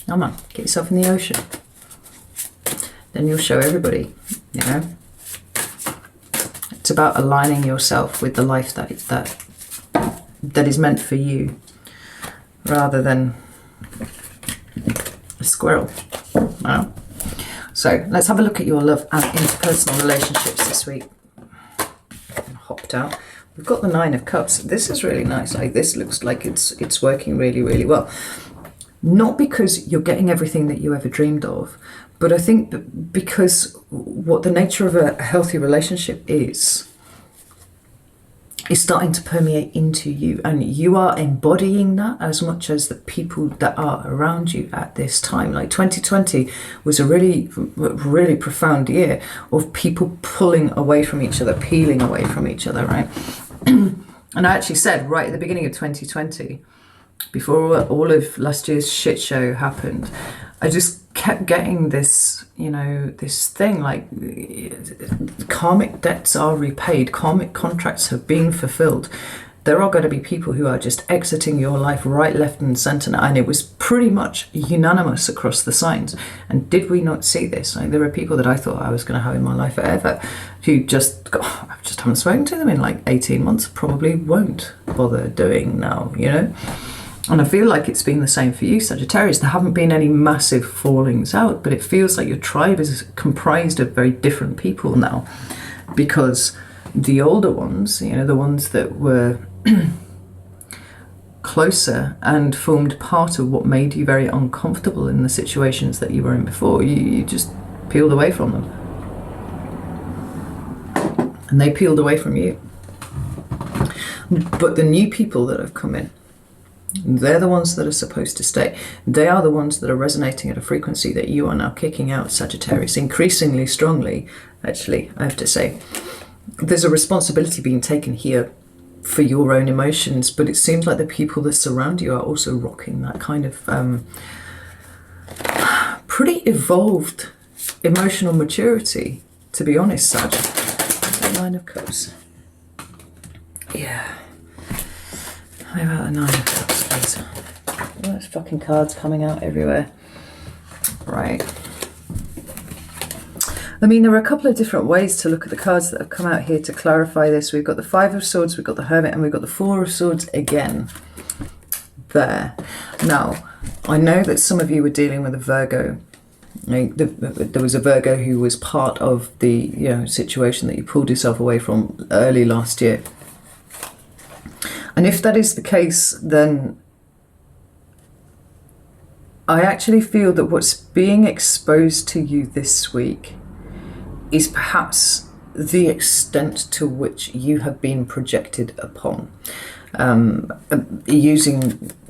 Come on, get yourself in the ocean. Then you'll show everybody, you know. It's about aligning yourself with the life that is meant for you, rather than a squirrel. Wow. So let's have a look at your love and interpersonal relationships this week. Hopped out. We've got the Nine of Cups. This is really nice. Like this looks like it's working really, really well. Not because you're getting everything that you ever dreamed of, but I think because what the nature of a healthy relationship is starting to permeate into you, and you are embodying that as much as the people that are around you at this time. Like 2020 was a really, really profound year of people pulling away from each other, peeling away from each other, right? And I actually said right at the beginning of 2020, before all of last year's shit show happened, I just kept getting this, you know, this thing like karmic debts are repaid, karmic contracts have been fulfilled. There are going to be people who are just exiting your life right, left and centre, and it was pretty much unanimous across the signs. And did we not see this? Like, there are people that I thought I was going to have in my life forever who I just haven't spoken to them in like 18 months, probably won't bother doing now, you know? And I feel like it's been the same for you, Sagittarius. There haven't been any massive fallings out, but it feels like your tribe is comprised of very different people now, because the older ones, you know, the ones that were closer and formed part of what made you very uncomfortable in the situations that you were in before, you just peeled away from them. And they peeled away from you. But the new people that have come in, they're the ones that are supposed to stay. They are the ones that are resonating at a frequency that you are now kicking out, Sagittarius, increasingly strongly, actually, I have to say. There's a responsibility being taken here for your own emotions, but it seems like the people that surround you are also rocking that kind of pretty evolved emotional maturity, to be honest, Sag. The Nine of Cups. Yeah. How about the Nine of Cups, please? All those fucking cards coming out everywhere. Right. I mean, there are a couple of different ways to look at the cards that have come out here to clarify this. We've got the Five of Swords, we've got the Hermit, and we've got the Four of Swords again. There. Now, I know that some of you were dealing with a Virgo. There was a Virgo who was part of the situation that you pulled yourself away from early last year. And if that is the case, then I actually feel that what's being exposed to you this week is perhaps the extent to which you have been projected upon.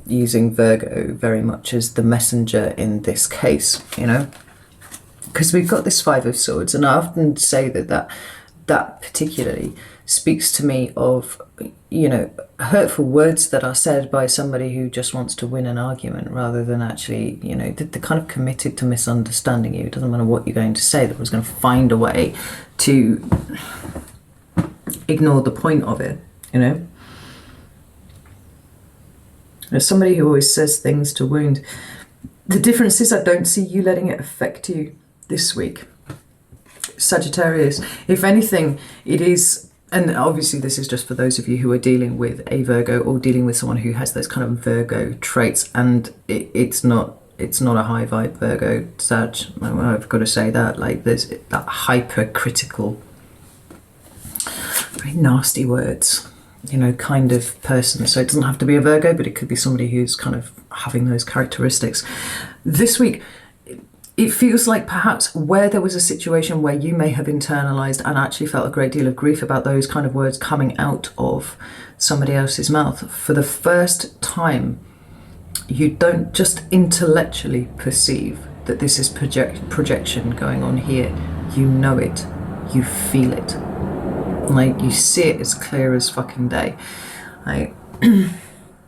Using Virgo very much as the messenger in this case, because we've got this Five of Swords, and I often say that particularly speaks to me of, hurtful words that are said by somebody who just wants to win an argument rather than actually, they're kind of committed to misunderstanding you. It doesn't matter what you're going to say, that was going to find a way to ignore the point of it, There's somebody who always says things to wound. The difference is I don't see you letting it affect you this week, Sagittarius. If anything, it is, and obviously this is just for those of you who are dealing with a Virgo or dealing with someone who has those kind of Virgo traits, and it's not a high vibe Virgo, Sag. I've got to say that, there's that hypercritical, very nasty words, kind of person. So it doesn't have to be a Virgo, but it could be somebody who's kind of having those characteristics. This week, it feels like perhaps where there was a situation where you may have internalized and actually felt a great deal of grief about those kind of words coming out of somebody else's mouth, for the first time, you don't just intellectually perceive that this is projection going on here. You know it. You feel it. You see it as clear as fucking day. I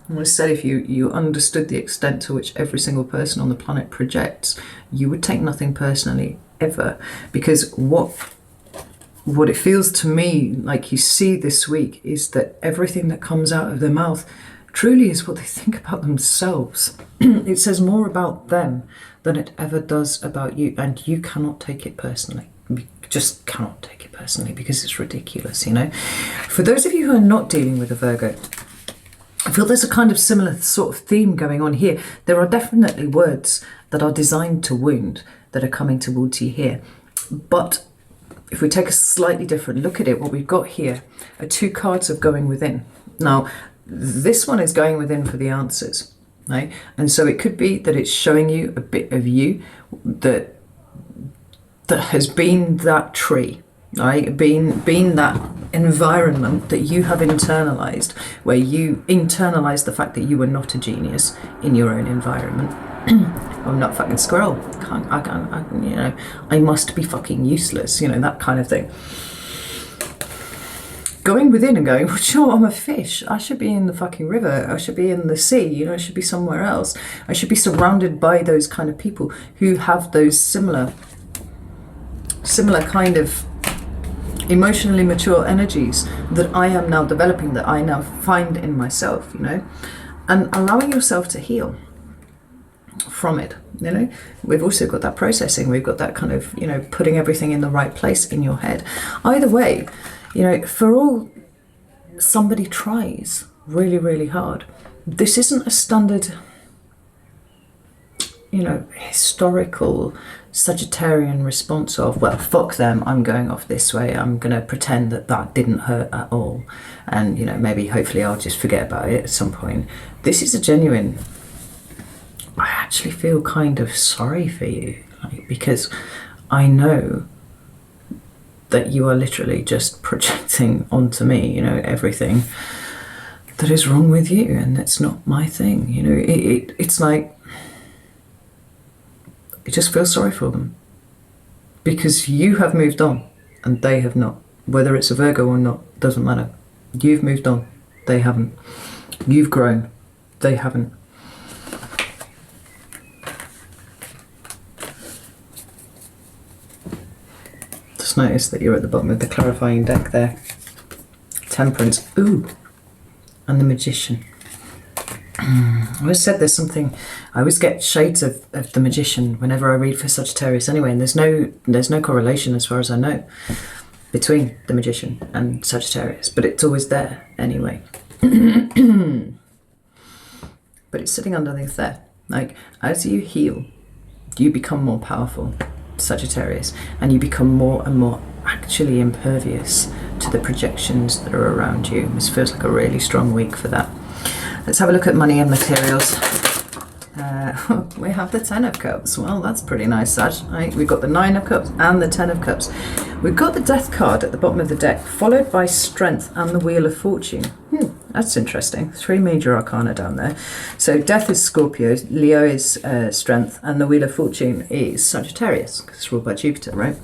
always said if you understood the extent to which every single person on the planet projects, you would take nothing personally ever. Because what it feels to me like you see this week is that everything that comes out of their mouth truly is what they think about themselves. It says more about them than it ever does about you, and you cannot take it personally. You just cannot take it personally because it's ridiculous, For those of you who are not dealing with a Virgo, I feel there's a kind of similar sort of theme going on here. There are definitely words that are designed to wound that are coming towards you here. But if we take a slightly different look at it, what we've got here are two cards of going within. Now, this one is going within for the answers, right? And so it could be that it's showing you a bit of you that has been that tree, right? Been that environment that you have internalized, where you internalize the fact that you were not a genius in your own environment. I'm not fucking squirrel. I must be fucking useless, that kind of thing. Going within and going, well, sure, I'm a fish. I should be in the fucking river. I should be in the sea. I should be somewhere else. I should be surrounded by those kind of people who have those similar kind of emotionally mature energies that I am now developing, that I now find in myself, and allowing yourself to heal from it. We've also got that processing. We've got that kind of, putting everything in the right place in your head. Either way, for all somebody tries really, really hard, this isn't a standard, historical Sagittarian response of, well, fuck them, I'm going off this way, I'm going to pretend that didn't hurt at all, and maybe hopefully I'll just forget about it at some point. This is a genuine, I actually feel kind of sorry for you, because I know that you are literally just projecting onto me, everything that is wrong with you, and that's not my thing. It's like, I just feel sorry for them, because you have moved on and they have not. Whether it's a Virgo or not, doesn't matter. You've moved on, they haven't. You've grown, they haven't. noticed that you're at the bottom of the clarifying deck there. Temperance. Ooh. And the Magician. I always said there's something, I always get shades of the Magician whenever I read for Sagittarius anyway, and there's no correlation as far as I know between the Magician and Sagittarius, but it's always there anyway. But it's sitting underneath there. Like, as you heal, you become more powerful, Sagittarius, and you become more and more actually impervious to the projections that are around you. This feels like a really strong week for that. Let's have a look at money and materials. We have the 10 of Cups. Well, that's pretty nice, Sag. Right? We've got the 9 of Cups and the 10 of Cups. We've got the Death card at the bottom of the deck, followed by Strength and the Wheel of Fortune. That's interesting. 3 major arcana down there. So Death is Scorpio, Leo is Strength, and the Wheel of Fortune is Sagittarius, because it's ruled by Jupiter, right?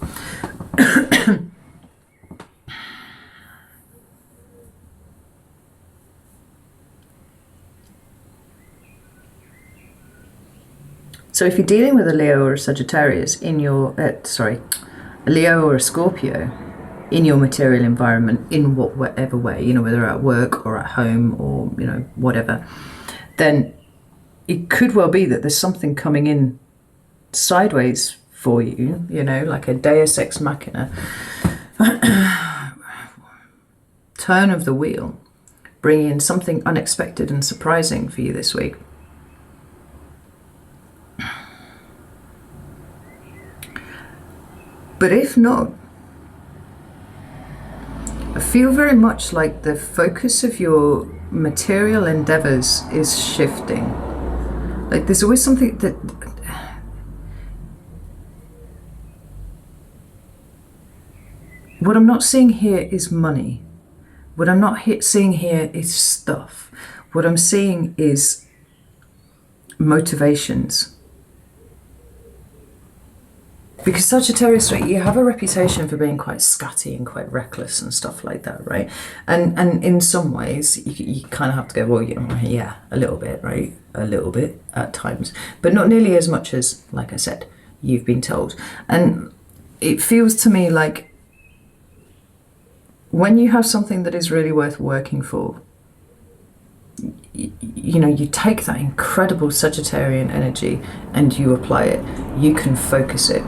So if you're dealing with a Leo or a Sagittarius in your, a Leo or a Scorpio in your material environment, in whatever way, you know, whether at work or at home or, you know, whatever, then it could well be that there's something coming in sideways for you, you know, like a Deus Ex Machina, turn of the wheel, bringing in something unexpected and surprising for you this week. But if not, I feel very much like the focus of your material endeavors is shifting. Like there's always something that what I'm not seeing here is money. What I'm not seeing here is stuff. What I'm seeing is motivations. Because Sagittarius, right, you have a reputation for being quite scatty and quite reckless and stuff like that, right? And in some ways, you kind of have to go, well, yeah, a little bit, right? A little bit at times. But not nearly as much as, like I said, you've been told. And it feels to me like when you have something that is really worth working for, you know, you take that incredible Sagittarian energy and you apply it. You can focus it.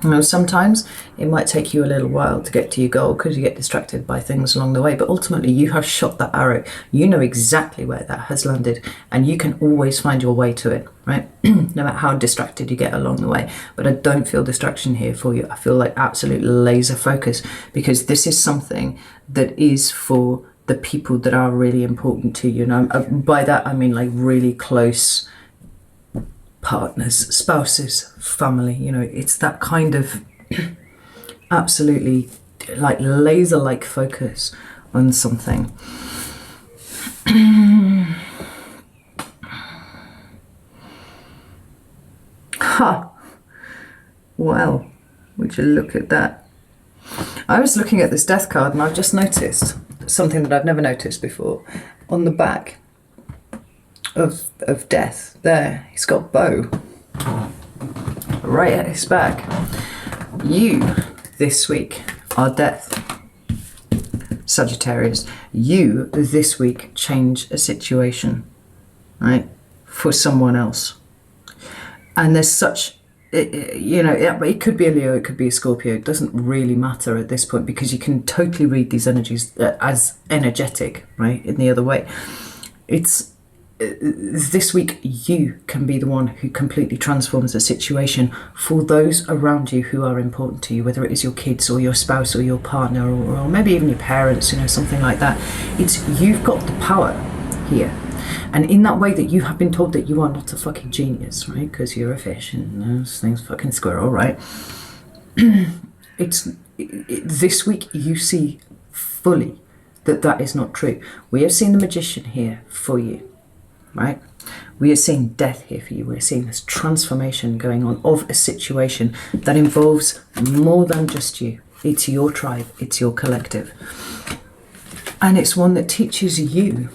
You know, sometimes it might take you a little while to get to your goal because you get distracted by things along the way, but ultimately you have shot that arrow. You know exactly where that has landed and you can always find your way to it, right? No matter how distracted you get along the way. But I don't feel distraction here for you. I feel like absolute laser focus, because this is something that is for the people that are really important to you. And by that I mean like really close partners, spouses, family. You know, it's that kind of absolutely like laser-like focus on something. Ha! Well, would you look at that? I was looking at this Death card and I've just noticed something that I've never noticed before. On the back of Death, there, he's got bow right at his back. You, this week, are Death. Sagittarius, you, this week, change a situation, right, for someone else. And there's such, you know, it could be a Leo, it could be a Scorpio, it doesn't really matter at this point, because you can totally read these energies as energetic, right, in the other way. It's this week you can be the one who completely transforms the situation for those around you who are important to you, whether it is your kids or your spouse or your partner or maybe even your parents, you know, something like that. It's you've got the power here. And in that way that you have been told that you are not a fucking genius, right? Because you're a fish and those things fucking squirrel, right? This week you see fully that that is not true. We have seen the Magician here for you, right? We are seeing Death here for you. We're seeing this transformation going on of a situation that involves more than just you. It's your tribe, it's your collective. And it's one that teaches you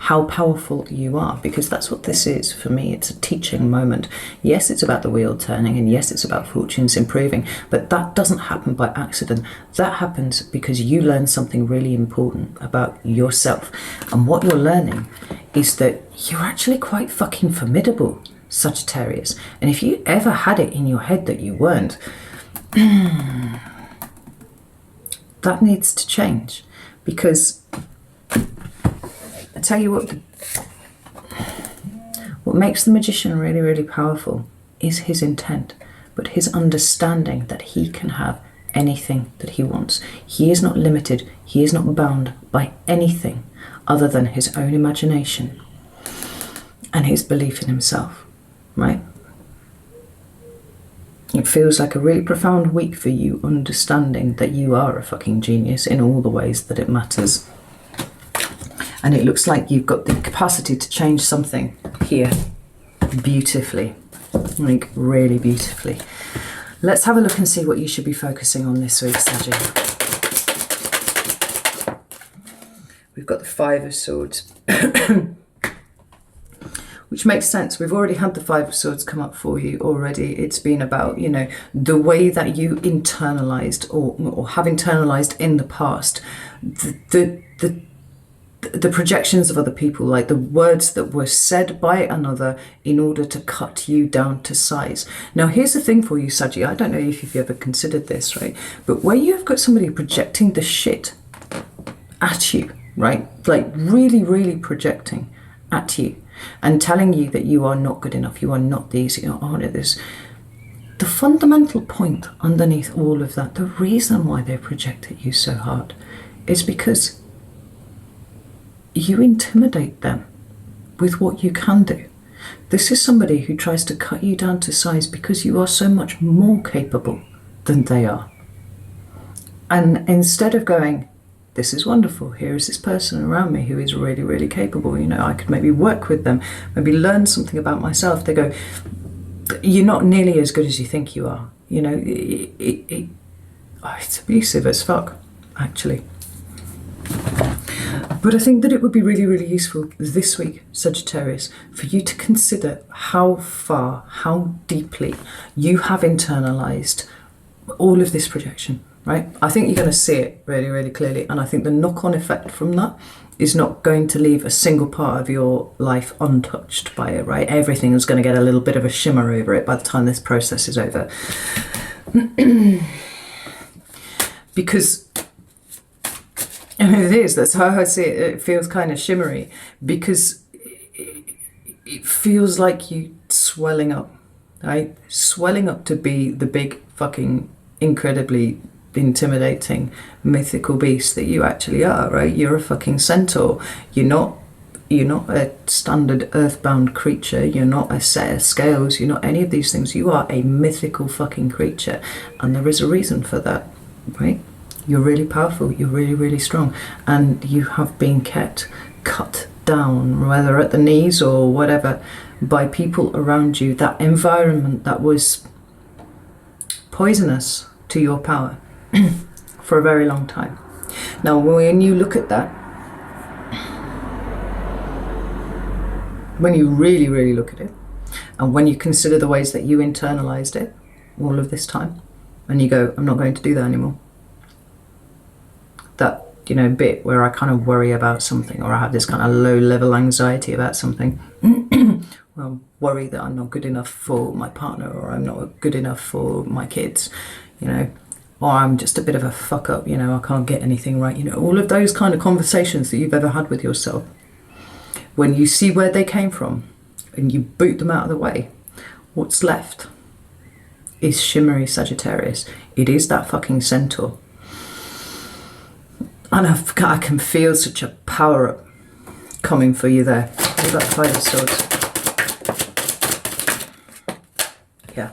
how powerful you are, because that's what this is for me. It's a teaching moment. Yes, it's about the wheel turning, and yes, it's about fortunes improving, but that doesn't happen by accident. That happens because you learn something really important about yourself. And what you're learning is that you're actually quite fucking formidable, Sagittarius. And if you ever had it in your head that you weren't, that needs to change. Because I tell you what makes the magician really, really powerful is his intent, but his understanding that he can have anything that he wants. He is not limited, he is not bound by anything other than his own imagination and his belief in himself, right? It feels like a really profound week for you, understanding that you are a fucking genius in all the ways that it matters. And it looks like you've got the capacity to change something here beautifully, like really beautifully. Let's have a look and see what you should be focusing on this week, Saggy. We've got the Five of Swords, which makes sense. We've already had the Five of Swords come up for you already. It's been about, you know, the way that you internalized or have internalized in the past, the projections of other people, like the words that were said by another in order to cut you down to size. Now, here's the thing for you, Saggy. I don't know if you've ever considered this, right? But where you've got somebody projecting the shit at you, right? Like really, really projecting at you and telling you that you are not good enough, you are not these, you aren't this. The fundamental point underneath all of that, the reason why they project at you so hard is because you intimidate them with what you can do. This is somebody who tries to cut you down to size because you are so much more capable than they are. And instead of going, this is wonderful, here is this person around me who is really, really capable, you know, I could maybe work with them, maybe learn something about myself, they go, you're not nearly as good as you think you are. You know, it's abusive as fuck, actually. But I think that it would be really, really useful this week, Sagittarius, for you to consider how far, how deeply you have internalized all of this projection, right? I think you're going to see it really, really clearly. And I think the knock-on effect from that is not going to leave a single part of your life untouched by it, right? Everything is going to get a little bit of a shimmer over it by the time this process is over. Because and it is, that's how I see it. It feels kind of shimmery because it feels like you swelling up, right? Swelling up to be the big fucking incredibly intimidating mythical beast that you actually are, right? You're a fucking centaur. You're not a standard earthbound creature. You're not a set of scales. You're not any of these things. You are a mythical fucking creature. And there is a reason for that, right? You're really powerful, you're really, really strong, and you have been kept cut down, whether at the knees or whatever, by people around you, that environment that was poisonous to your power for a very long time. Now, when you look at that, when you really, really look at it, and when you consider the ways that you internalized it all of this time, and you go, I'm not going to do that anymore. That, you know, bit where I kind of worry about something, or I have this kind of low level anxiety about something, or I'm worried that I'm not good enough for my partner, or I'm not good enough for my kids, you know, or I'm just a bit of a fuck up, you know, I can't get anything right, you know, all of those kind of conversations that you've ever had with yourself. When you see where they came from and you boot them out of the way, what's left is shimmery Sagittarius. It is that fucking centaur. And I can feel such a power up coming for you there. You've got Five of Swords. Yeah,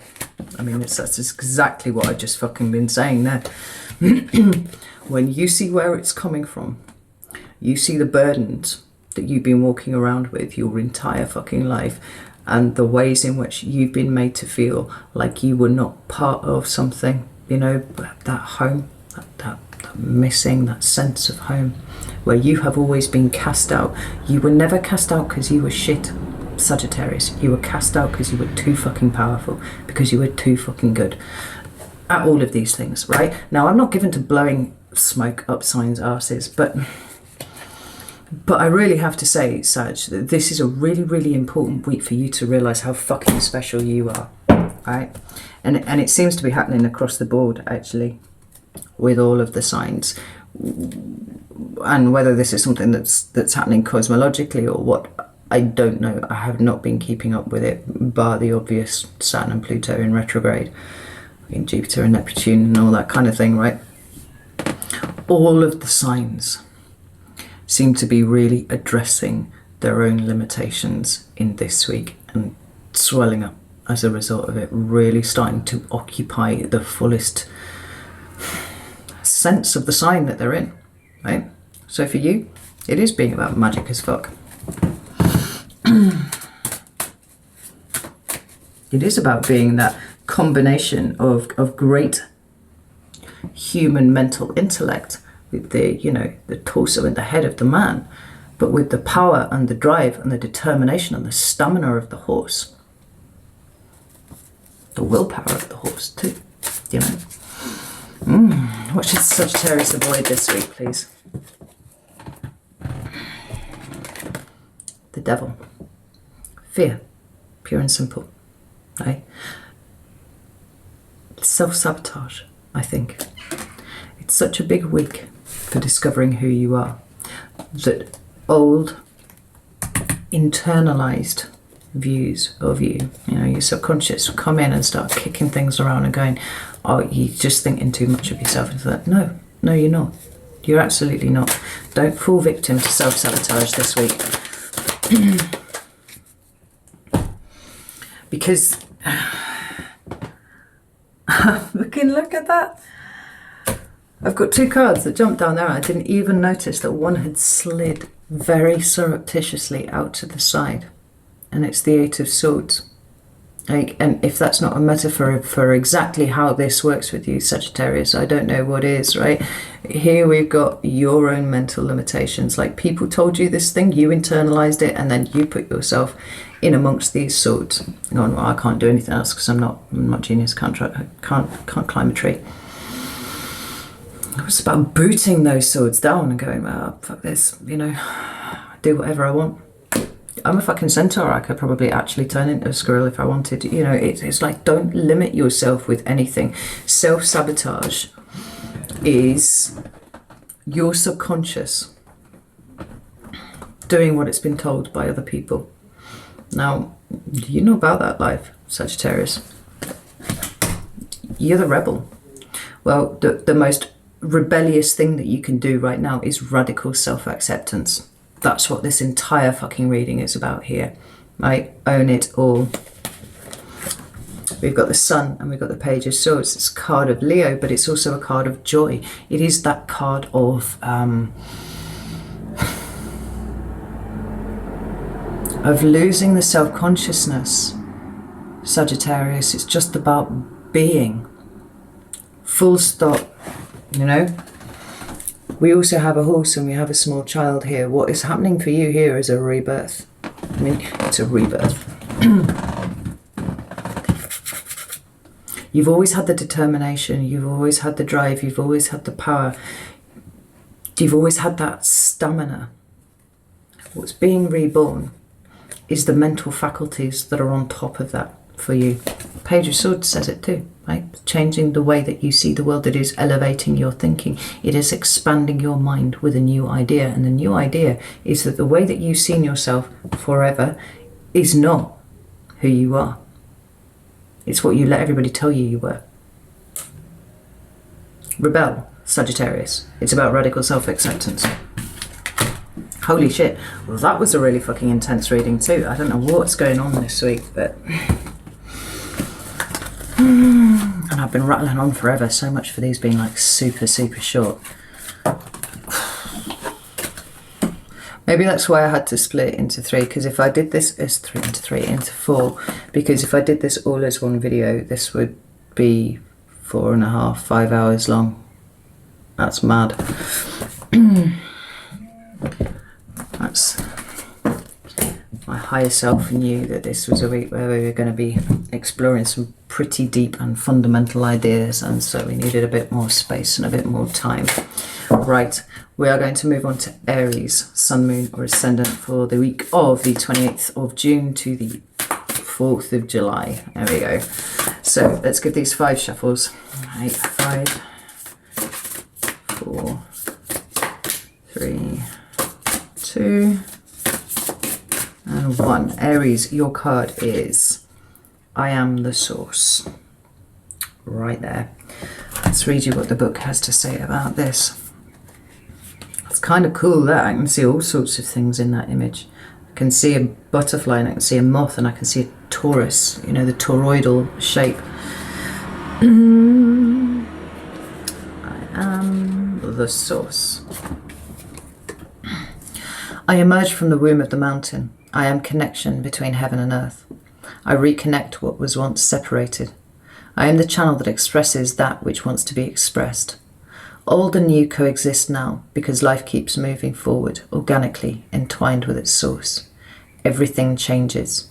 I mean, that's exactly what I've just fucking been saying there. When you see where it's coming from, you see the burdens that you've been walking around with your entire fucking life, and the ways in which you've been made to feel like you were not part of something, you know, that home, that missing, that sense of home, where you have always been cast out. You were never cast out because you were shit, Sagittarius. You were cast out because you were too fucking powerful, because you were too fucking good at all of these things, right? Now, I'm not given to blowing smoke up signs' arses, but I really have to say, Sag, that this is a really, really important week for you to realise how fucking special you are, right? And it seems to be happening across the board, actually, with all of the signs. And whether this is something that's happening cosmologically or what, I don't know. I have not been keeping up with it, bar the obvious Saturn and Pluto in retrograde, in Jupiter and Neptune and all that kind of thing, right? All of the signs seem to be really addressing their own limitations in this week and swelling up as a result of it, really starting to occupy the fullest sense of the sign that they're in, right? So for you, it is being about magic as fuck. It is about being that combination of great human mental intellect with the, you know, the torso and the head of the man, but with the power and the drive and the determination and the stamina of the horse. The willpower of the horse too, you know. What should Sagittarius avoid this week, please? The devil. Fear, pure and simple, right? Self-sabotage, I think. It's such a big week for discovering who you are, that old, internalized views of you, you know, your subconscious will come in and start kicking things around and going, oh, you're just thinking too much of yourself. And that, no, you're not. You're absolutely not. Don't fall victim to self-sabotage this week. Because look at that. I've got two cards that jumped down there. I didn't even notice that one had slid very surreptitiously out to the side. And it's the Eight of Swords. Like, and if that's not a metaphor for exactly how this works with you, Sagittarius, I don't know what is, right? Here we've got your own mental limitations. Like, people told you this thing, you internalized it, and then you put yourself in amongst these swords. Going, well, I can't do anything else because I'm not genius, can't climb a tree. It was about booting those swords down and going, well, fuck this, you know, do whatever I want. I'm a fucking centaur. I could probably actually turn into a squirrel if I wanted. You know, it's like, don't limit yourself with anything. Self-sabotage is your subconscious doing what it's been told by other people. Now, you know about that life, Sagittarius. You're the rebel. Well, the most rebellious thing that you can do right now is radical self-acceptance. That's what this entire fucking reading is about here, right? Own it all. We've got the Sun and we've got the Page of Swords. It's a card of Leo, but it's also a card of joy. It is that card of losing the self-consciousness, Sagittarius. It's just about being. Full stop, you know? We also have a horse and we have a small child here. What is happening for you here is a rebirth. I mean, it's a rebirth. You've always had the determination, you've always had the drive, you've always had the power. You've always had that stamina. What's being reborn is the mental faculties that are on top of that for you. Page of Swords says it too, right? Changing the way that you see the world. It is elevating your thinking. It is expanding your mind with a new idea. And the new idea is that the way that you've seen yourself forever is not who you are. It's what you let everybody tell you you were. Rebel, Sagittarius. It's about radical self-acceptance. Holy shit. Well, that was a really fucking intense reading too. I don't know what's going on this week, but... And I've been rattling on forever. So much for these being like super, super short. Maybe that's why I had to split it into three, because if I did this as into four, because if I did this all as one video, this would be 4.5, 5 hours long. That's mad. higher self knew that this was a week where we were going to be exploring some pretty deep and fundamental ideas, and so we needed a bit more space and a bit more time. Right, we are going to move on to Aries, Sun, Moon or Ascendant for the week of the 28th of June to the 4th of July. There we go. So let's give these 5 shuffles. Right, 5, 4, 3, 2, and 1. Aries, your card is I am the source. Right there. Let's read you what the book has to say about this. It's kind of cool that I can see all sorts of things in that image. I can see a butterfly and I can see a moth and I can see a Taurus, you know, the toroidal shape. I am the source. I emerge from the womb of the mountain. I am connection between heaven and earth. I reconnect what was once separated. I am the channel that expresses that which wants to be expressed. Old and new coexist now because life keeps moving forward, organically entwined with its source. Everything changes.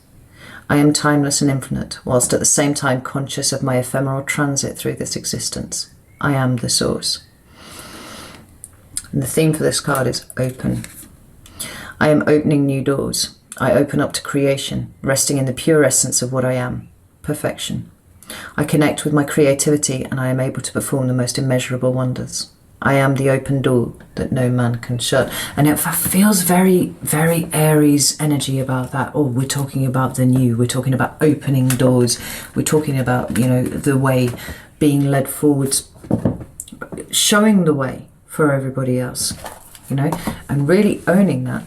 I am timeless and infinite, whilst at the same time conscious of my ephemeral transit through this existence. I am the source. And the theme for this card is open. I am opening new doors. I open up to creation, resting in the pure essence of what I am, perfection. I connect with my creativity and I am able to perform the most immeasurable wonders. I am the open door that no man can shut. And it feels very, very Aries energy about that. Oh, we're talking about the new. We're talking about opening doors. We're talking about, you know, the way, being led forwards, showing the way for everybody else, you know, and really owning that.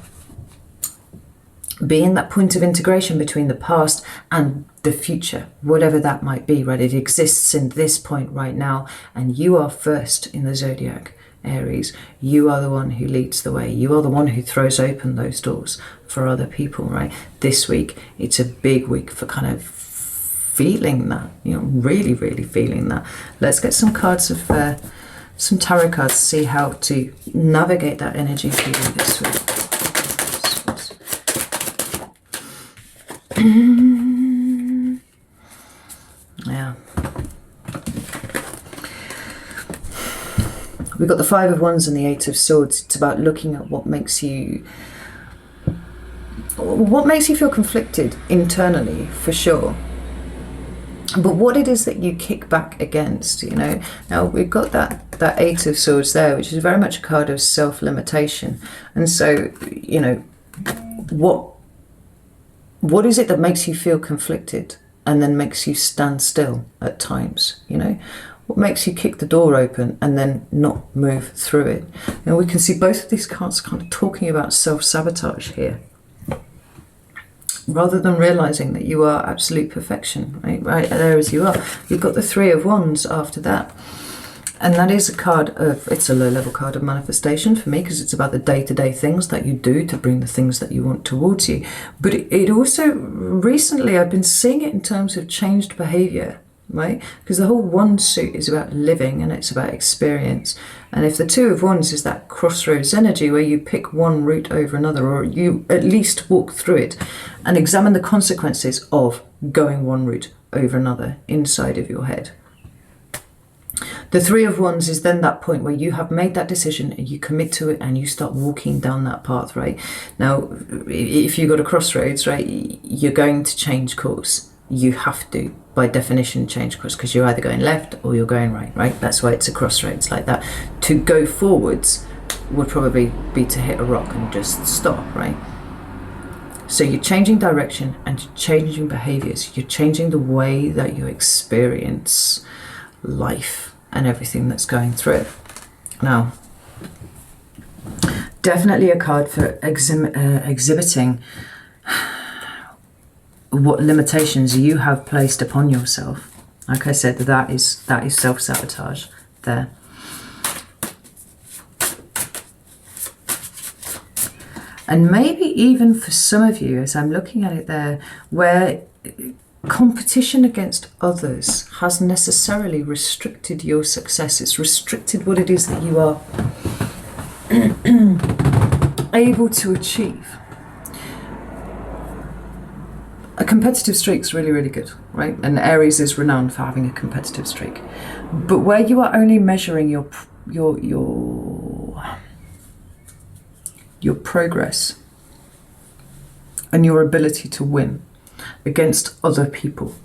Being that point of integration between the past and the future, whatever that might be, right? It exists in this point right now, and you are first in the zodiac, Aries. You are the one who leads the way. You are the one who throws open those doors for other people, right? This week, it's a big week for kind of feeling that, you know, really, really feeling that. Let's get some cards of, some tarot cards to see how to navigate that energy for you this week. Yeah. We've got the 5 of Wands and the 8 of Swords. It's about looking at what makes you feel conflicted internally, for sure. But what it is that you kick back against, you know. Now we've got that 8 of Swords there, which is very much a card of self-limitation. And so, you know, what is it that makes you feel conflicted and then makes you stand still at times, you know? What makes you kick the door open and then not move through it? You know, we can see both of these cards kind of talking about self-sabotage here. Rather than realising that you are absolute perfection, right there as you are. You've got the 3 of Wands after that. And that is a card of, it's a low-level card of manifestation for me, because it's about the day-to-day things that you do to bring the things that you want towards you. But it also, recently, I've been seeing it in terms of changed behaviour, right? Because the whole Wand suit is about living and it's about experience. And if the 2 of Wands is that crossroads energy where you pick one route over another, or you at least walk through it and examine the consequences of going one route over another inside of your head. The 3 of Wands is then that point where you have made that decision and you commit to it and you start walking down that path, right? Now, if you've got a crossroads, right, you're going to change course. You have to, by definition, change course, because you're either going left or you're going right? That's why it's a crossroads like that. To go forwards would probably be to hit a rock and just stop, right? So you're changing direction and you're changing behaviours. You're changing the way that you experience life and everything that's going through it. Now, definitely a card for exhibiting what limitations you have placed upon yourself. Like I said, that is self-sabotage there. And maybe even for some of you, as I'm looking at it there, where competition against others has necessarily restricted your success. It's restricted what it is that you are able to achieve. a competitive streak is really, really good, right? And Aries is renowned for having a competitive streak. But where you are only measuring your progress and your ability to win against other people,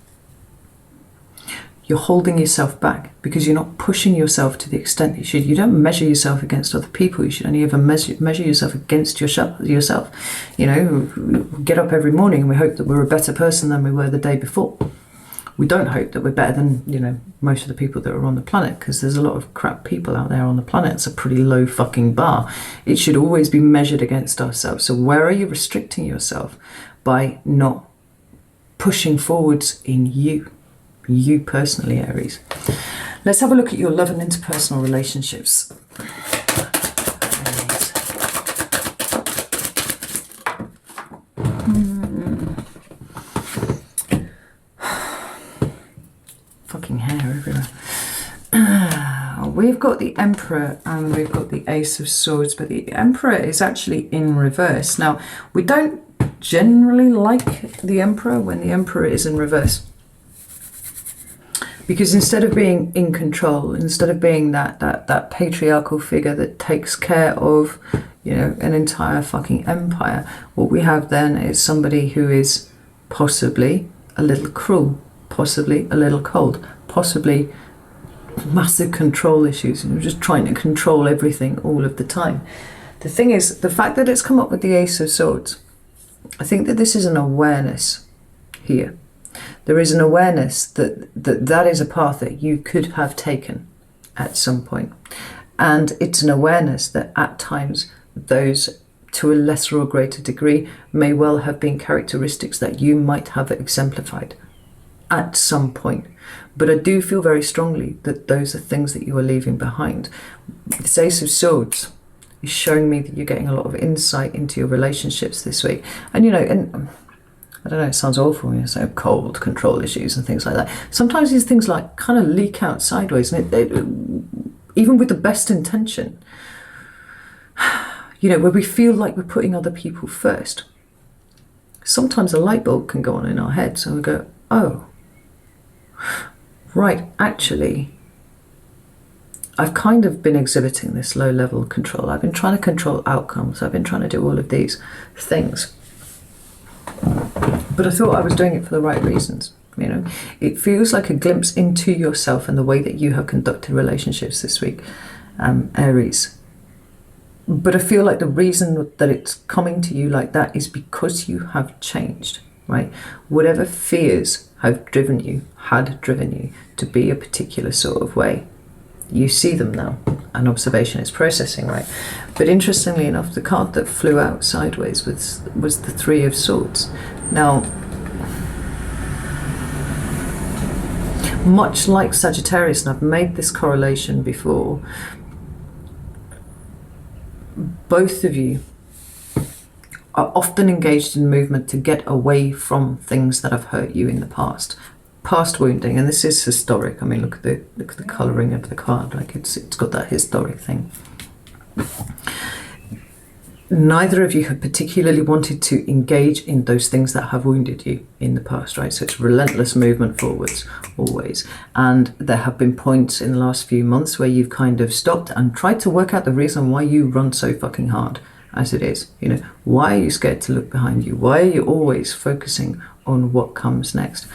you're holding yourself back because you're not pushing yourself to the extent you should. You don't measure yourself against other people. You should only ever measure yourself against yourself. You know, we get up every morning and we hope that we're a better person than we were the day before. We don't hope that we're better than, you know, most of the people that are on the planet, because there's a lot of crap people out there on the planet. It's a pretty low fucking bar. It should always be measured against ourselves. So where are you restricting yourself by not pushing forwards in you? You personally, Aries. Let's have a look at your love and interpersonal relationships. Fucking hair everywhere. We've got the Emperor and we've got the Ace of Swords, but the Emperor is actually in reverse. Now, we don't generally like the Emperor when the Emperor is in reverse. Because instead of being in control, instead of being that patriarchal figure that takes care of, you know, an entire fucking empire, what we have then is somebody who is possibly a little cruel, possibly a little cold, possibly massive control issues, and just trying to control everything all of the time. The thing is, the fact that it's come up with the Ace of Swords, I think that this is an awareness here. There is an awareness that is a path that you could have taken at some point. And it's an awareness that at times those, to a lesser or greater degree, may well have been characteristics that you might have exemplified at some point. But I do feel very strongly that those are things that you are leaving behind. This Ace of Swords is showing me that you're getting a lot of insight into your relationships this week. And, you know, and I don't know, it sounds awful when you say cold, control issues and things like that. Sometimes these things like kind of leak out sideways, and even with the best intention, you know, where we feel like we're putting other people first, sometimes a light bulb can go on in our heads and we go, oh, right, actually, I've kind of been exhibiting this low level of control. I've been trying to control outcomes. I've been trying to do all of these things. But I thought I was doing it for the right reasons. You know, it feels like a glimpse into yourself and the way that you have conducted relationships this week, Aries. But I feel like the reason that it's coming to you like that is because you have changed, right? Whatever fears had driven you to be a particular sort of way, you see them now, and observation is processing, right? But interestingly enough, the card that flew out sideways was the Three of Swords. Now, much like Sagittarius, and I've made this correlation before, both of you are often engaged in movement to get away from things that have hurt you in the past. Past wounding, and this is historic. I mean, look at the colouring of the card. Like it's got that historic thing. Neither of you have particularly wanted to engage in those things that have wounded you in the past, right? So it's relentless movement forwards, always. And there have been points in the last few months where you've kind of stopped and tried to work out the reason why you run so fucking hard as it is. You know, why are you scared to look behind you? Why are you always focusing on what comes next?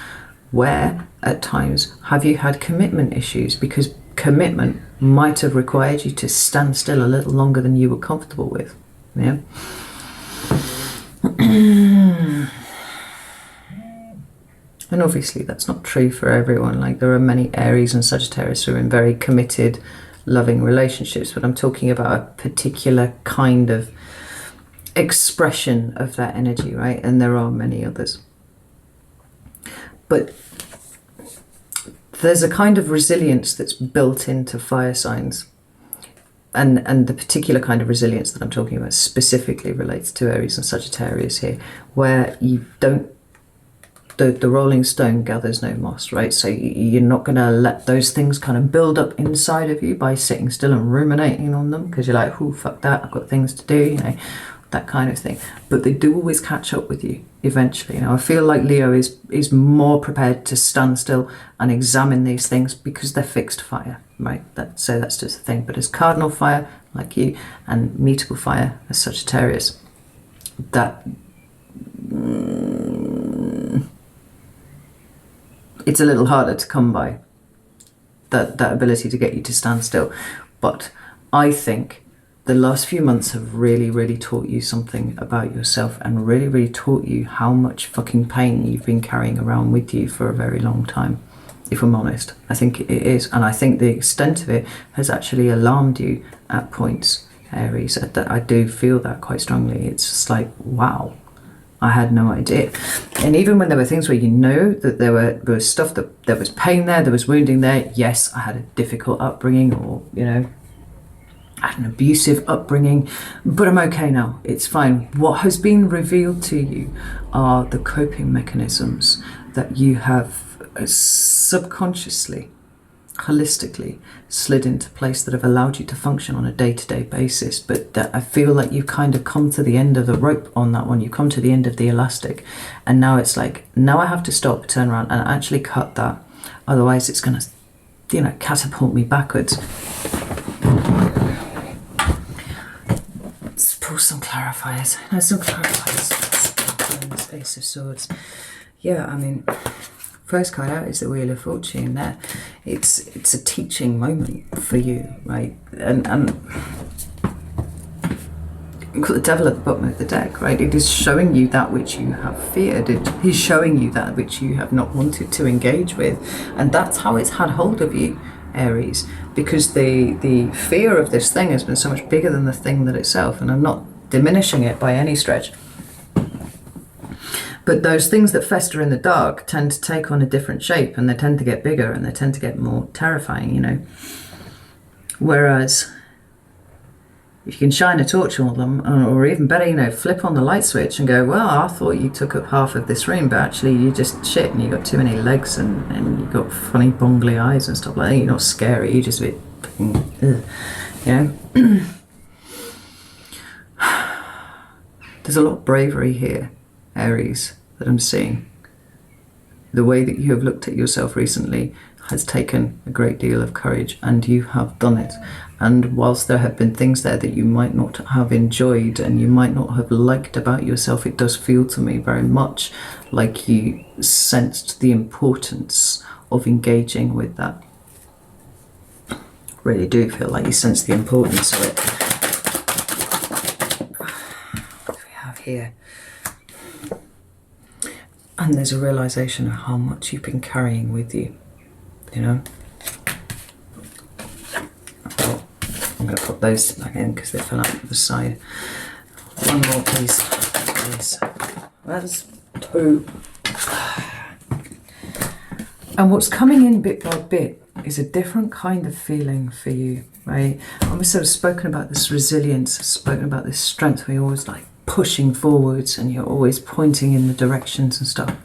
Where, at times, have you had commitment issues? Because commitment might have required you to stand still a little longer than you were comfortable with. Yeah. And obviously that's not true for everyone. Like, there are many Aries and Sagittarius who are in very committed, loving relationships, but I'm talking about a particular kind of expression of that energy, right? And there are many others. But there's a kind of resilience that's built into fire signs. And the particular kind of resilience that I'm talking about specifically relates to Aries and Sagittarius here, where you don't, the rolling stone gathers no moss, right? So you're not going to let those things kind of build up inside of you by sitting still and ruminating on them, because you're like, oh, fuck that, I've got things to do, you know. that kind of thing. But they do always catch up with you eventually. I feel like Leo is more prepared to stand still and examine these things because they're fixed fire, right? So that's just the thing. But as cardinal fire, like you, and mutable fire, as Sagittarius, that it's a little harder to come by, that ability to get you to stand still. But I think the last few months have really, really taught you something about yourself, and really, really taught you how much fucking pain you've been carrying around with you for a very long time, if I'm honest. I think it is. And I think the extent of it has actually alarmed you at points, Aries. I do feel that quite strongly. It's just like, wow, I had no idea. And even when there were things where you know that there was stuff, that there was pain there was wounding there. Yes, I had a difficult upbringing, or, I had an abusive upbringing, but I'm okay now. It's fine. What has been revealed to you are the coping mechanisms that you have subconsciously, holistically slid into place, that have allowed you to function on a day-to-day basis. But that I feel like you've kind of come to the end of the rope on that one. You've come to the end of the elastic, and now it's like, now I have to stop, turn around, and actually cut that. Otherwise, it's going to, catapult me backwards. Let's pull some clarifiers. No, some clarifiers. Ace of Swords. Yeah, I mean, first card out is the Wheel of Fortune there. It's a teaching moment for you, right? And you've got the Devil at the bottom of the deck, right? It is showing you that which you have feared. It is showing you that which you have not wanted to engage with. And that's how it's had hold of you, Aries, because the fear of this thing has been so much bigger than the thing that itself. And I'm not diminishing it by any stretch. But those things that fester in the dark tend to take on a different shape, and they tend to get bigger, and they tend to get more terrifying, Whereas if you can shine a torch on them, or even better, flip on the light switch and go, well, I thought you took up half of this room, but actually you just shit, and you got too many legs, and you got funny bongly eyes and stuff like that. You're not scary, you're just a bit There's a lot of bravery here, Aries, that I'm seeing. The way that you have looked at yourself recently has taken a great deal of courage, and you have done it. And whilst there have been things there that you might not have enjoyed and you might not have liked about yourself, it does feel to me very much like you sensed the importance of engaging with that. Really do feel like you sense the importance of it. What do we have here? And there's a realization of how much you've been carrying with you, I'm going to put those back in because they fell out of the side. One more, please. Yes. That's two. And what's coming in bit by bit is a different kind of feeling for you, right? I've sort of spoken about this resilience, spoken about this strength where you're always like pushing forwards and you're always pointing in the directions and stuff.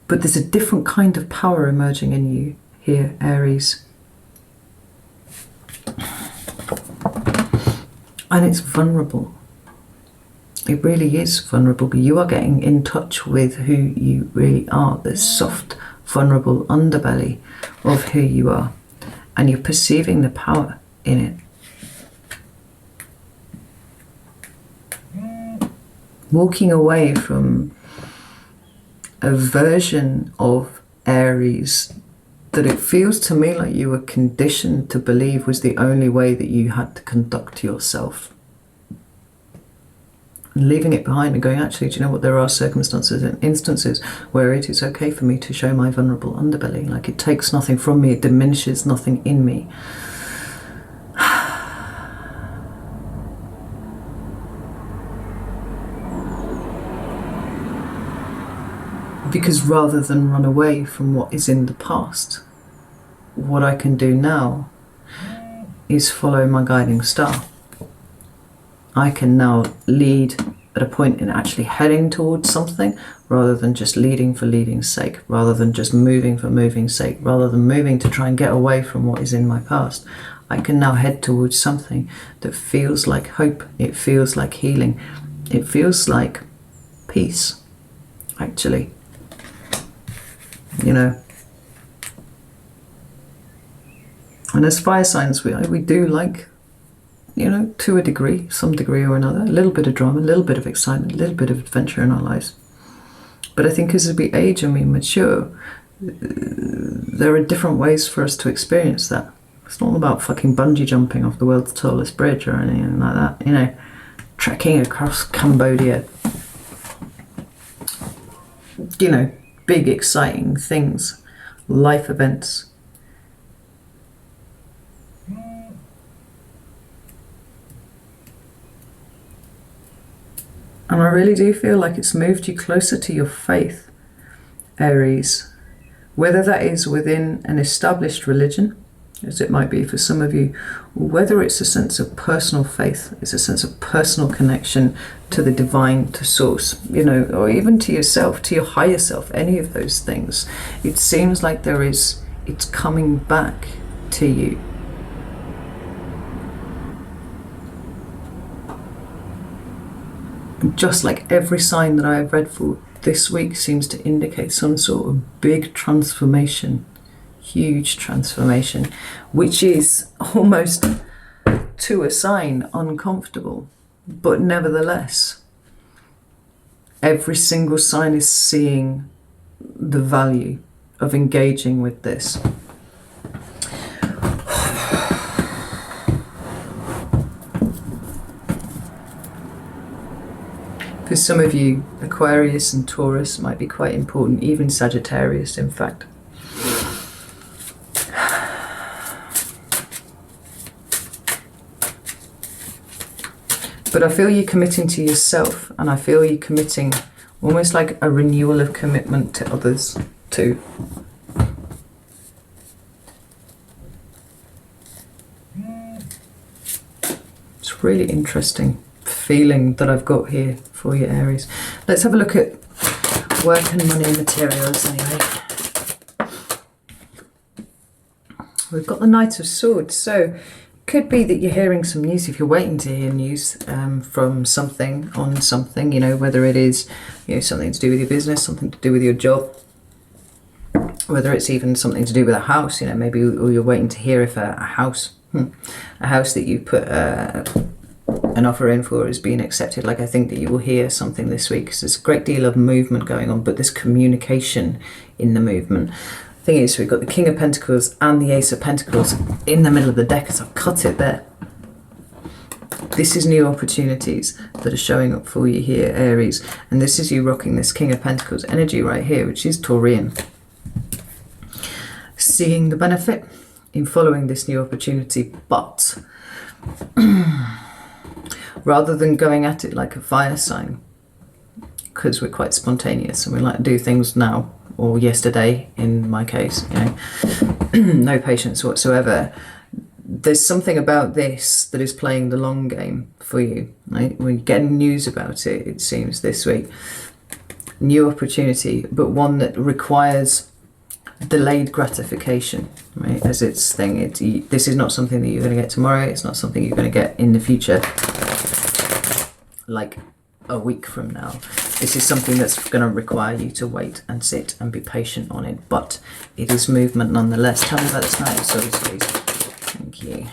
But there's a different kind of power emerging in you here, Aries. And it's vulnerable. It really is vulnerable. But you are getting in touch with who you really are, the soft, vulnerable underbelly of who you are. And you're perceiving the power in it. Walking away from a version of Aries that it feels to me like you were conditioned to believe was the only way that you had to conduct yourself. And leaving it behind and going, actually, do you know what? There are circumstances and instances where it is okay for me to show my vulnerable underbelly. Like, it takes nothing from me, it diminishes nothing in me. Because rather than run away from what is in the past, what I can do now is follow my guiding star. I can now lead at a point in actually heading towards something, rather than just leading for leading's sake, rather than just moving for moving's sake, rather than moving to try and get away from what is in my past. I can now head towards something that feels like hope. It feels like healing. It feels like peace, actually. You know. And as fire signs, we do like, you know, to a degree, some degree or another, a little bit of drama, a little bit of excitement, a little bit of adventure in our lives. But I think as we age and we mature, there are different ways for us to experience that. It's not about fucking bungee jumping off the world's tallest bridge or anything like that, you know, trekking across Cambodia. You know, big exciting things, life events. And I really do feel like it's moved you closer to your faith, Aries. Whether that is within an established religion, as it might be for some of you, or whether it's a sense of personal faith, it's a sense of personal connection to the divine, to source, you know, or even to yourself, to your higher self, any of those things. It seems like it's coming back to you. Just like every sign that I have read for this week seems to indicate some sort of big transformation, huge transformation, which is almost to a sign uncomfortable, but nevertheless, every single sign is seeing the value of engaging with this. For some of you, Aquarius and Taurus might be quite important, even Sagittarius, in fact. But I feel you committing to yourself, and I feel you committing almost like a renewal of commitment to others too. It's really interesting feeling that I've got here for you, Aries. Let's have a look at work and money materials anyway. We've got the Knight of Swords, so could be that you're hearing some news, if you're waiting to hear news from something, on something, you know, whether it is, you know, something to do with your business, something to do with your job, whether it's even something to do with a house, you know, maybe, or you're waiting to hear if a house that you put an offer in for is being accepted. Like, I think that you will hear something this week, because there's a great deal of movement going on, but there's communication in the movement. The thing is, we've got the King of Pentacles and the Ace of Pentacles in the middle of the deck, as I've cut it there. This is new opportunities that are showing up for you here, Aries, and this is you rocking this King of Pentacles energy right here, which is Taurian. Seeing the benefit in following this new opportunity, but rather than going at it like a fire sign, because we're quite spontaneous and we like to do things now or yesterday in my case, you know, no patience whatsoever. There's something about this that is playing the long game for you, right? We're getting news about it, it seems, this week. New opportunity, but one that requires delayed gratification, right? As its thing, this is not something that you're going to get tomorrow. It's not something you're going to get in the future, like a week from now. This is something that's going to require you to wait and sit and be patient on it, but it is movement nonetheless. Tell me about this Knight of Swords, please. Thank you.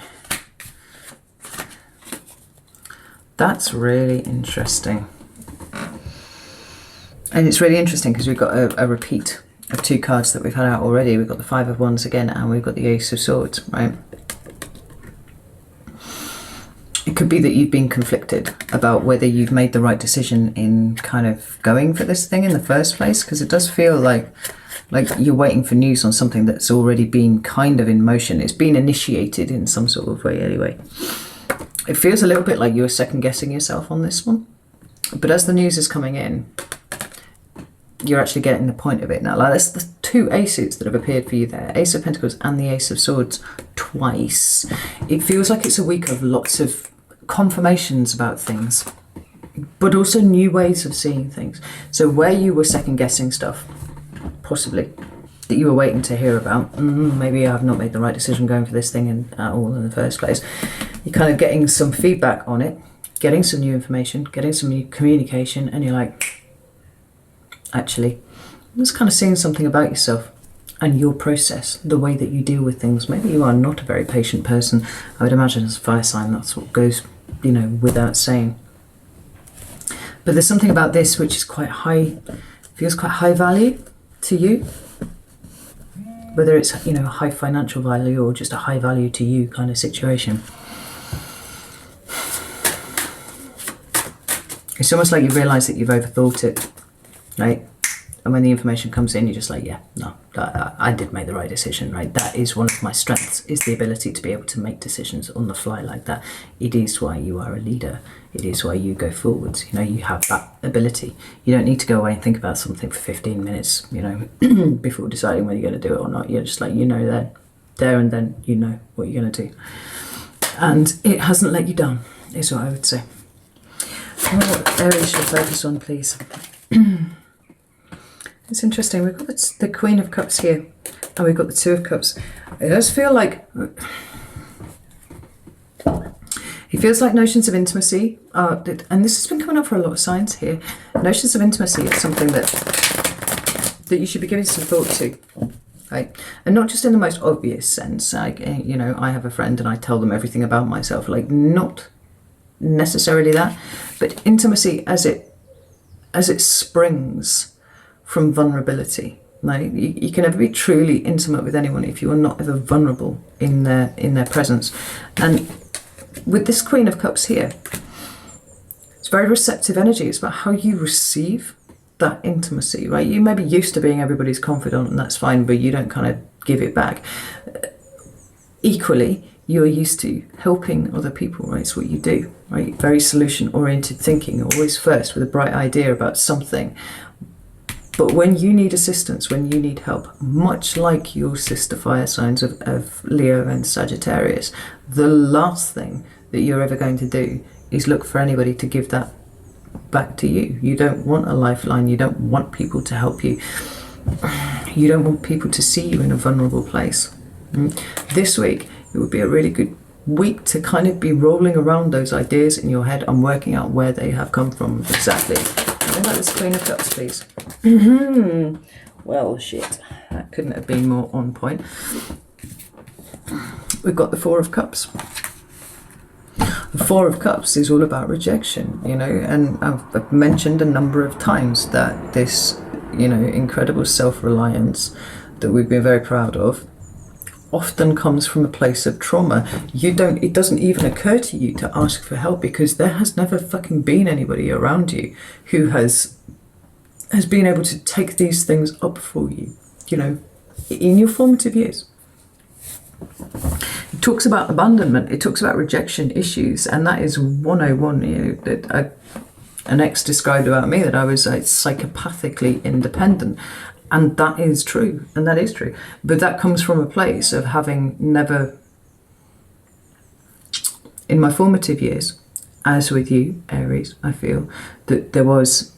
That's really interesting. And it's really interesting because we've got a repeat of two cards that we've had out already. We've got the Five of Wands again, and we've got the Ace of Swords, right? It could be that you've been conflicted about whether you've made the right decision in kind of going for this thing in the first place, because it does feel like you're waiting for news on something that's already been kind of in motion. It's been initiated in some sort of way anyway. It feels a little bit like you're second guessing yourself on this one, but as the news is coming in, you're actually getting the point of it now. Like, that's the two aces that have appeared for you there, Ace of Pentacles and the Ace of Swords twice. It feels like it's a week of lots of confirmations about things, but also new ways of seeing things. So where you were second guessing stuff, possibly, that you were waiting to hear about. Maybe I've not made the right decision going for this thing at all in the first place. You're kind of getting some feedback on it, getting some new information, getting some new communication, and you're like, actually, I'm just kind of seeing something about yourself and your process, the way that you deal with things. Maybe you are not a very patient person. I would imagine as a fire sign, that's what goes, you know, without saying. But there's something about this which is quite high, feels quite high value to you. Whether it's, you know, a high financial value or just a high value to you kind of situation. It's almost like you realise that you've overthought it, right? And when the information comes in, you're just like, yeah, no, I did make the right decision, right? That is one of my strengths, is the ability to be able to make decisions on the fly like that. It is why you are a leader. It is why you go forwards. You know, you have that ability. You don't need to go away and think about something for 15 minutes, you know, before deciding whether you're going to do it or not. You're just like, you know, there and then you know what you're going to do. And it hasn't let you down, is what I would say. What Aries should focus on, please? It's interesting, we've got the Queen of Cups here, and we've got the Two of Cups. It does feel like, it feels like notions of intimacy, and this has been coming up for a lot of signs here. Notions of intimacy is something that you should be giving some thought to, right? And not just in the most obvious sense, like, you know, I have a friend and I tell them everything about myself, like, not necessarily that, but intimacy as it springs from vulnerability. Like, you can never be truly intimate with anyone if you are not ever vulnerable in their presence. And with this Queen of Cups here, it's very receptive energy. It's about how you receive that intimacy, right? You may be used to being everybody's confidant, and that's fine, but you don't kind of give it back. Equally, you're used to helping other people, right? It's what you do, right? Very solution-oriented thinking, always first with a bright idea about something. But when you need assistance, when you need help, much like your sister fire signs of Leo and Sagittarius, the last thing that you're ever going to do is look for anybody to give that back to you. You don't want a lifeline. You don't want people to help you. You don't want people to see you in a vulnerable place. This week, it would be a really good week to kind of be rolling around those ideas in your head and working out where they have come from exactly. How about this Queen of Cups, please? Well, shit. That couldn't have been more on point. We've got the Four of Cups. The Four of Cups is all about rejection, you know, and I've mentioned a number of times that this, you know, incredible self-reliance that we've been very proud of often comes from a place of trauma. It doesn't even occur to you to ask for help because there has never fucking been anybody around you who has been able to take these things up for you, you know, in your formative years. It talks about abandonment, it talks about rejection issues, and that is 101. You know, that an ex described about me that I was psychopathically independent. And that is true, But that comes from a place of having never, in my formative years, as with you, Aries, I feel, that there was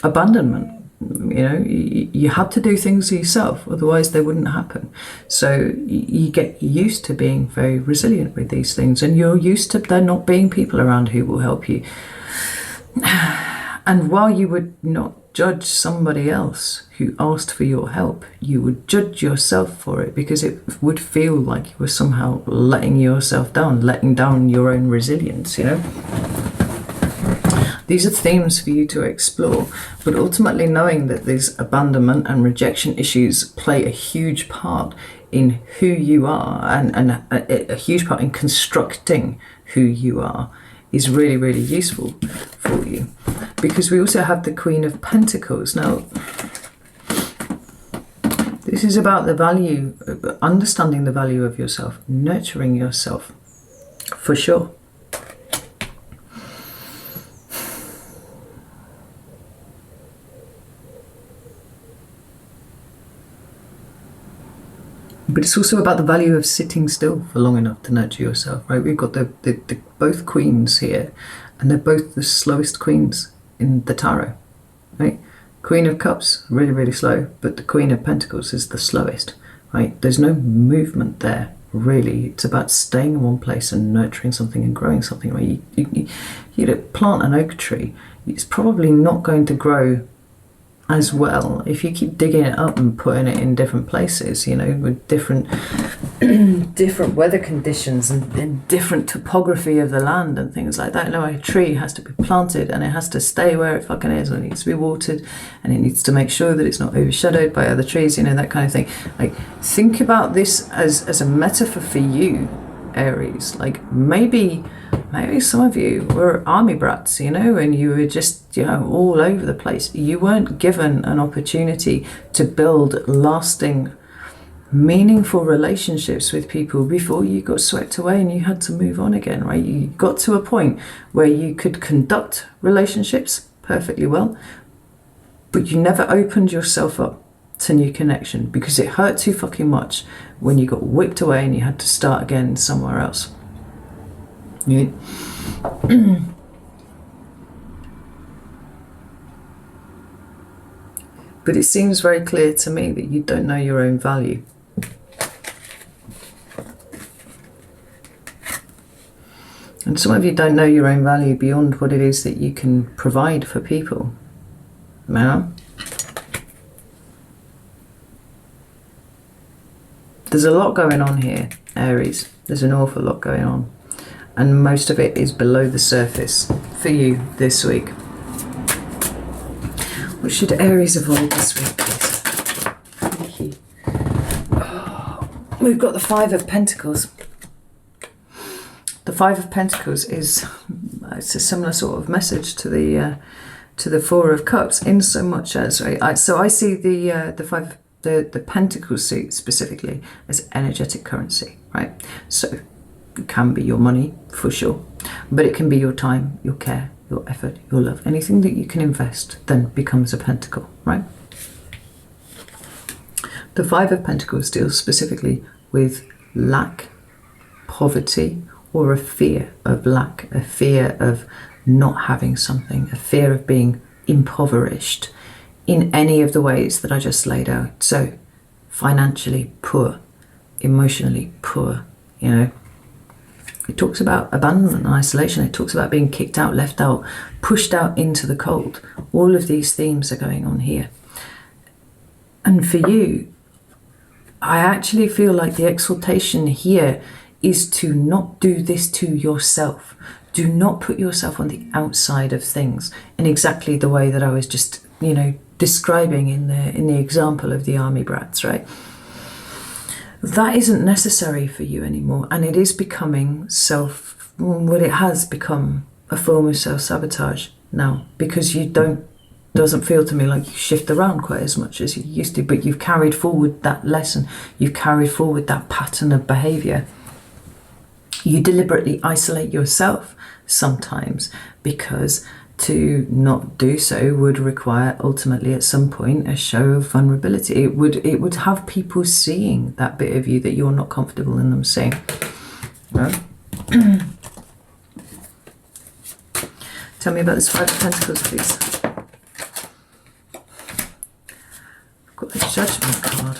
abandonment. You know, you had to do things yourself, otherwise they wouldn't happen. So you get used to being very resilient with these things, and you're used to there not being people around who will help you. And while you would not judge somebody else who asked for your help, you would judge yourself for it because it would feel like you were somehow letting yourself down, letting down your own resilience, you know? These are themes for you to explore, but ultimately knowing that these abandonment and rejection issues play a huge part in who you are and a huge part in constructing who you are is really, really useful for you. Because we also have the Queen of Pentacles. Now, this is about the value, understanding the value of yourself, nurturing yourself, for sure. But it's also about the value of sitting still for long enough to nurture yourself, right? We've got the both queens here, and they're both the slowest queens in the tarot, right? Queen of Cups, really, really slow, but the Queen of Pentacles is the slowest, right? There's no movement there, really. It's about staying in one place and nurturing something and growing something, right? You plant an oak tree, it's probably not going to grow as well if you keep digging it up and putting it in different places, you know, with different different weather conditions and different topography of the land and things like that. No, a tree has to be planted and it has to stay where it fucking is, and it needs to be watered, and it needs to make sure that it's not overshadowed by other trees, you know, that kind of thing. Like, think about this as a metaphor for you, Aries. Like, maybe some of you were army brats, you know, and you were just, you know, all over the place. You weren't given an opportunity to build lasting, meaningful relationships with people before you got swept away and you had to move on again, right? You got to a point where you could conduct relationships perfectly well, but you never opened yourself up to new connection because it hurt too fucking much when you got whipped away and you had to start again somewhere else. Yeah. But it seems very clear to me that you don't know your own value. And some of you don't know your own value beyond what it is that you can provide for people. Now, there's a lot going on here, Aries. There's an awful lot going on. And most of it is below the surface for you this week. What should Aries avoid this week, please? Thank you. Oh, we've got the Five of Pentacles. The Five of Pentacles is, it's a similar sort of message to the Four of Cups, in so much as, right? So I see the Pentacle suit specifically as energetic currency, right? So it can be your money, for sure, but it can be your time, your care, your effort, your love. Anything that you can invest then becomes a pentacle, right? The Five of Pentacles deals specifically with lack, poverty, or a fear of lack, a fear of not having something, a fear of being impoverished in any of the ways that I just laid out. So financially poor, emotionally poor, you know. It talks about abandonment and isolation. It talks about being kicked out, left out, pushed out into the cold. All of these themes are going on here. And for you, I actually feel like the exaltation here is to not do this to yourself. Do not put yourself on the outside of things in exactly the way that I was just, you know, describing in the example of the army brats, right? That isn't necessary for you anymore, and it is becoming it has become a form of self-sabotage now, because doesn't feel to me like you shift around quite as much as you used to, but you've carried forward that lesson, you've carried forward that pattern of behavior. You deliberately isolate yourself sometimes because to not do so would require ultimately at some point a show of vulnerability. It would have people seeing that bit of you that you're not comfortable in them seeing. Well, tell me about this Five of Pentacles, please. I've got the Judgment card.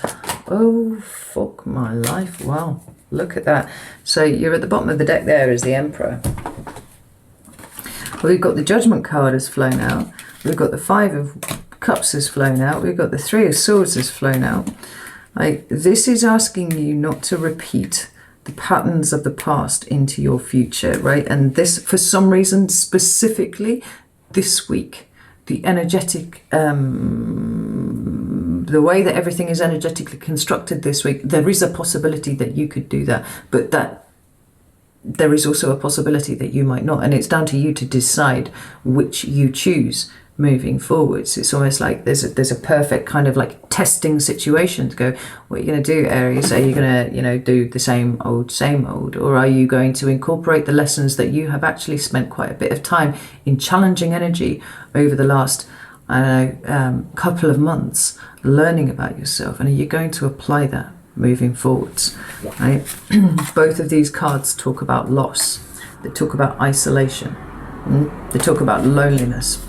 Oh, fuck my life. Wow, look at that. So you're at the bottom of the deck there as the Emperor. We've got the Judgment card has flown out. We've got the Five of Cups has flown out. We've got the Three of Swords has flown out. Like, this is asking you not to repeat the patterns of the past into your future, right? And this, for some reason, specifically this week, the energetic, the way that everything is energetically constructed this week, there is a possibility that you could do that, but that there is also a possibility that you might not, and it's down to you to decide which you choose moving forwards. It's almost like there's a perfect kind of like testing situation to go, what are you going to do, Aries? Are you going to, you know, do the same old, or are you going to incorporate the lessons that you have actually spent quite a bit of time in challenging energy over the last, couple of months learning about yourself, and are you going to apply that moving forwards, right? Both of these cards talk about loss. They talk about isolation. They talk about loneliness.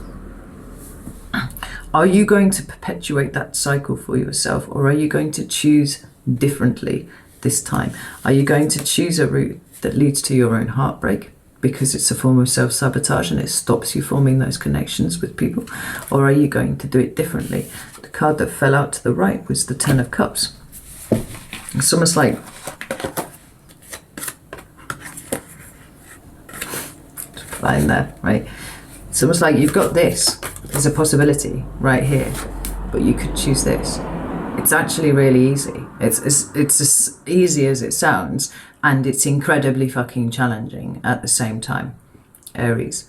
Are you going to perpetuate that cycle for yourself, or are you going to choose differently this time? Are you going to choose a route that leads to your own heartbreak because it's a form of self-sabotage and it stops you forming those connections with people? Or are you going to do it differently? The card that fell out to the right was the Ten of Cups. It's almost like flying there, right? It's almost like you've got this as a possibility right here, but you could choose this. It's actually really easy. It's as easy as it sounds, and it's incredibly fucking challenging at the same time, Aries.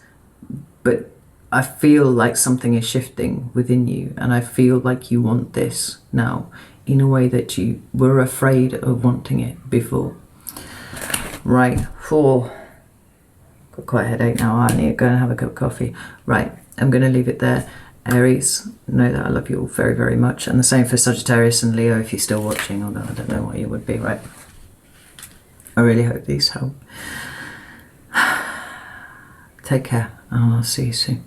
But I feel like something is shifting within you, and I feel like you want this now in a way that you were afraid of wanting it before. Right, got quite a headache now. I need to go and have a cup of coffee. Right, I'm going to leave it there. Aries, know that I love you all very, very much. And the same for Sagittarius and Leo if you're still watching, although I don't know why you would be, right? I really hope these help. Take care, and I'll see you soon.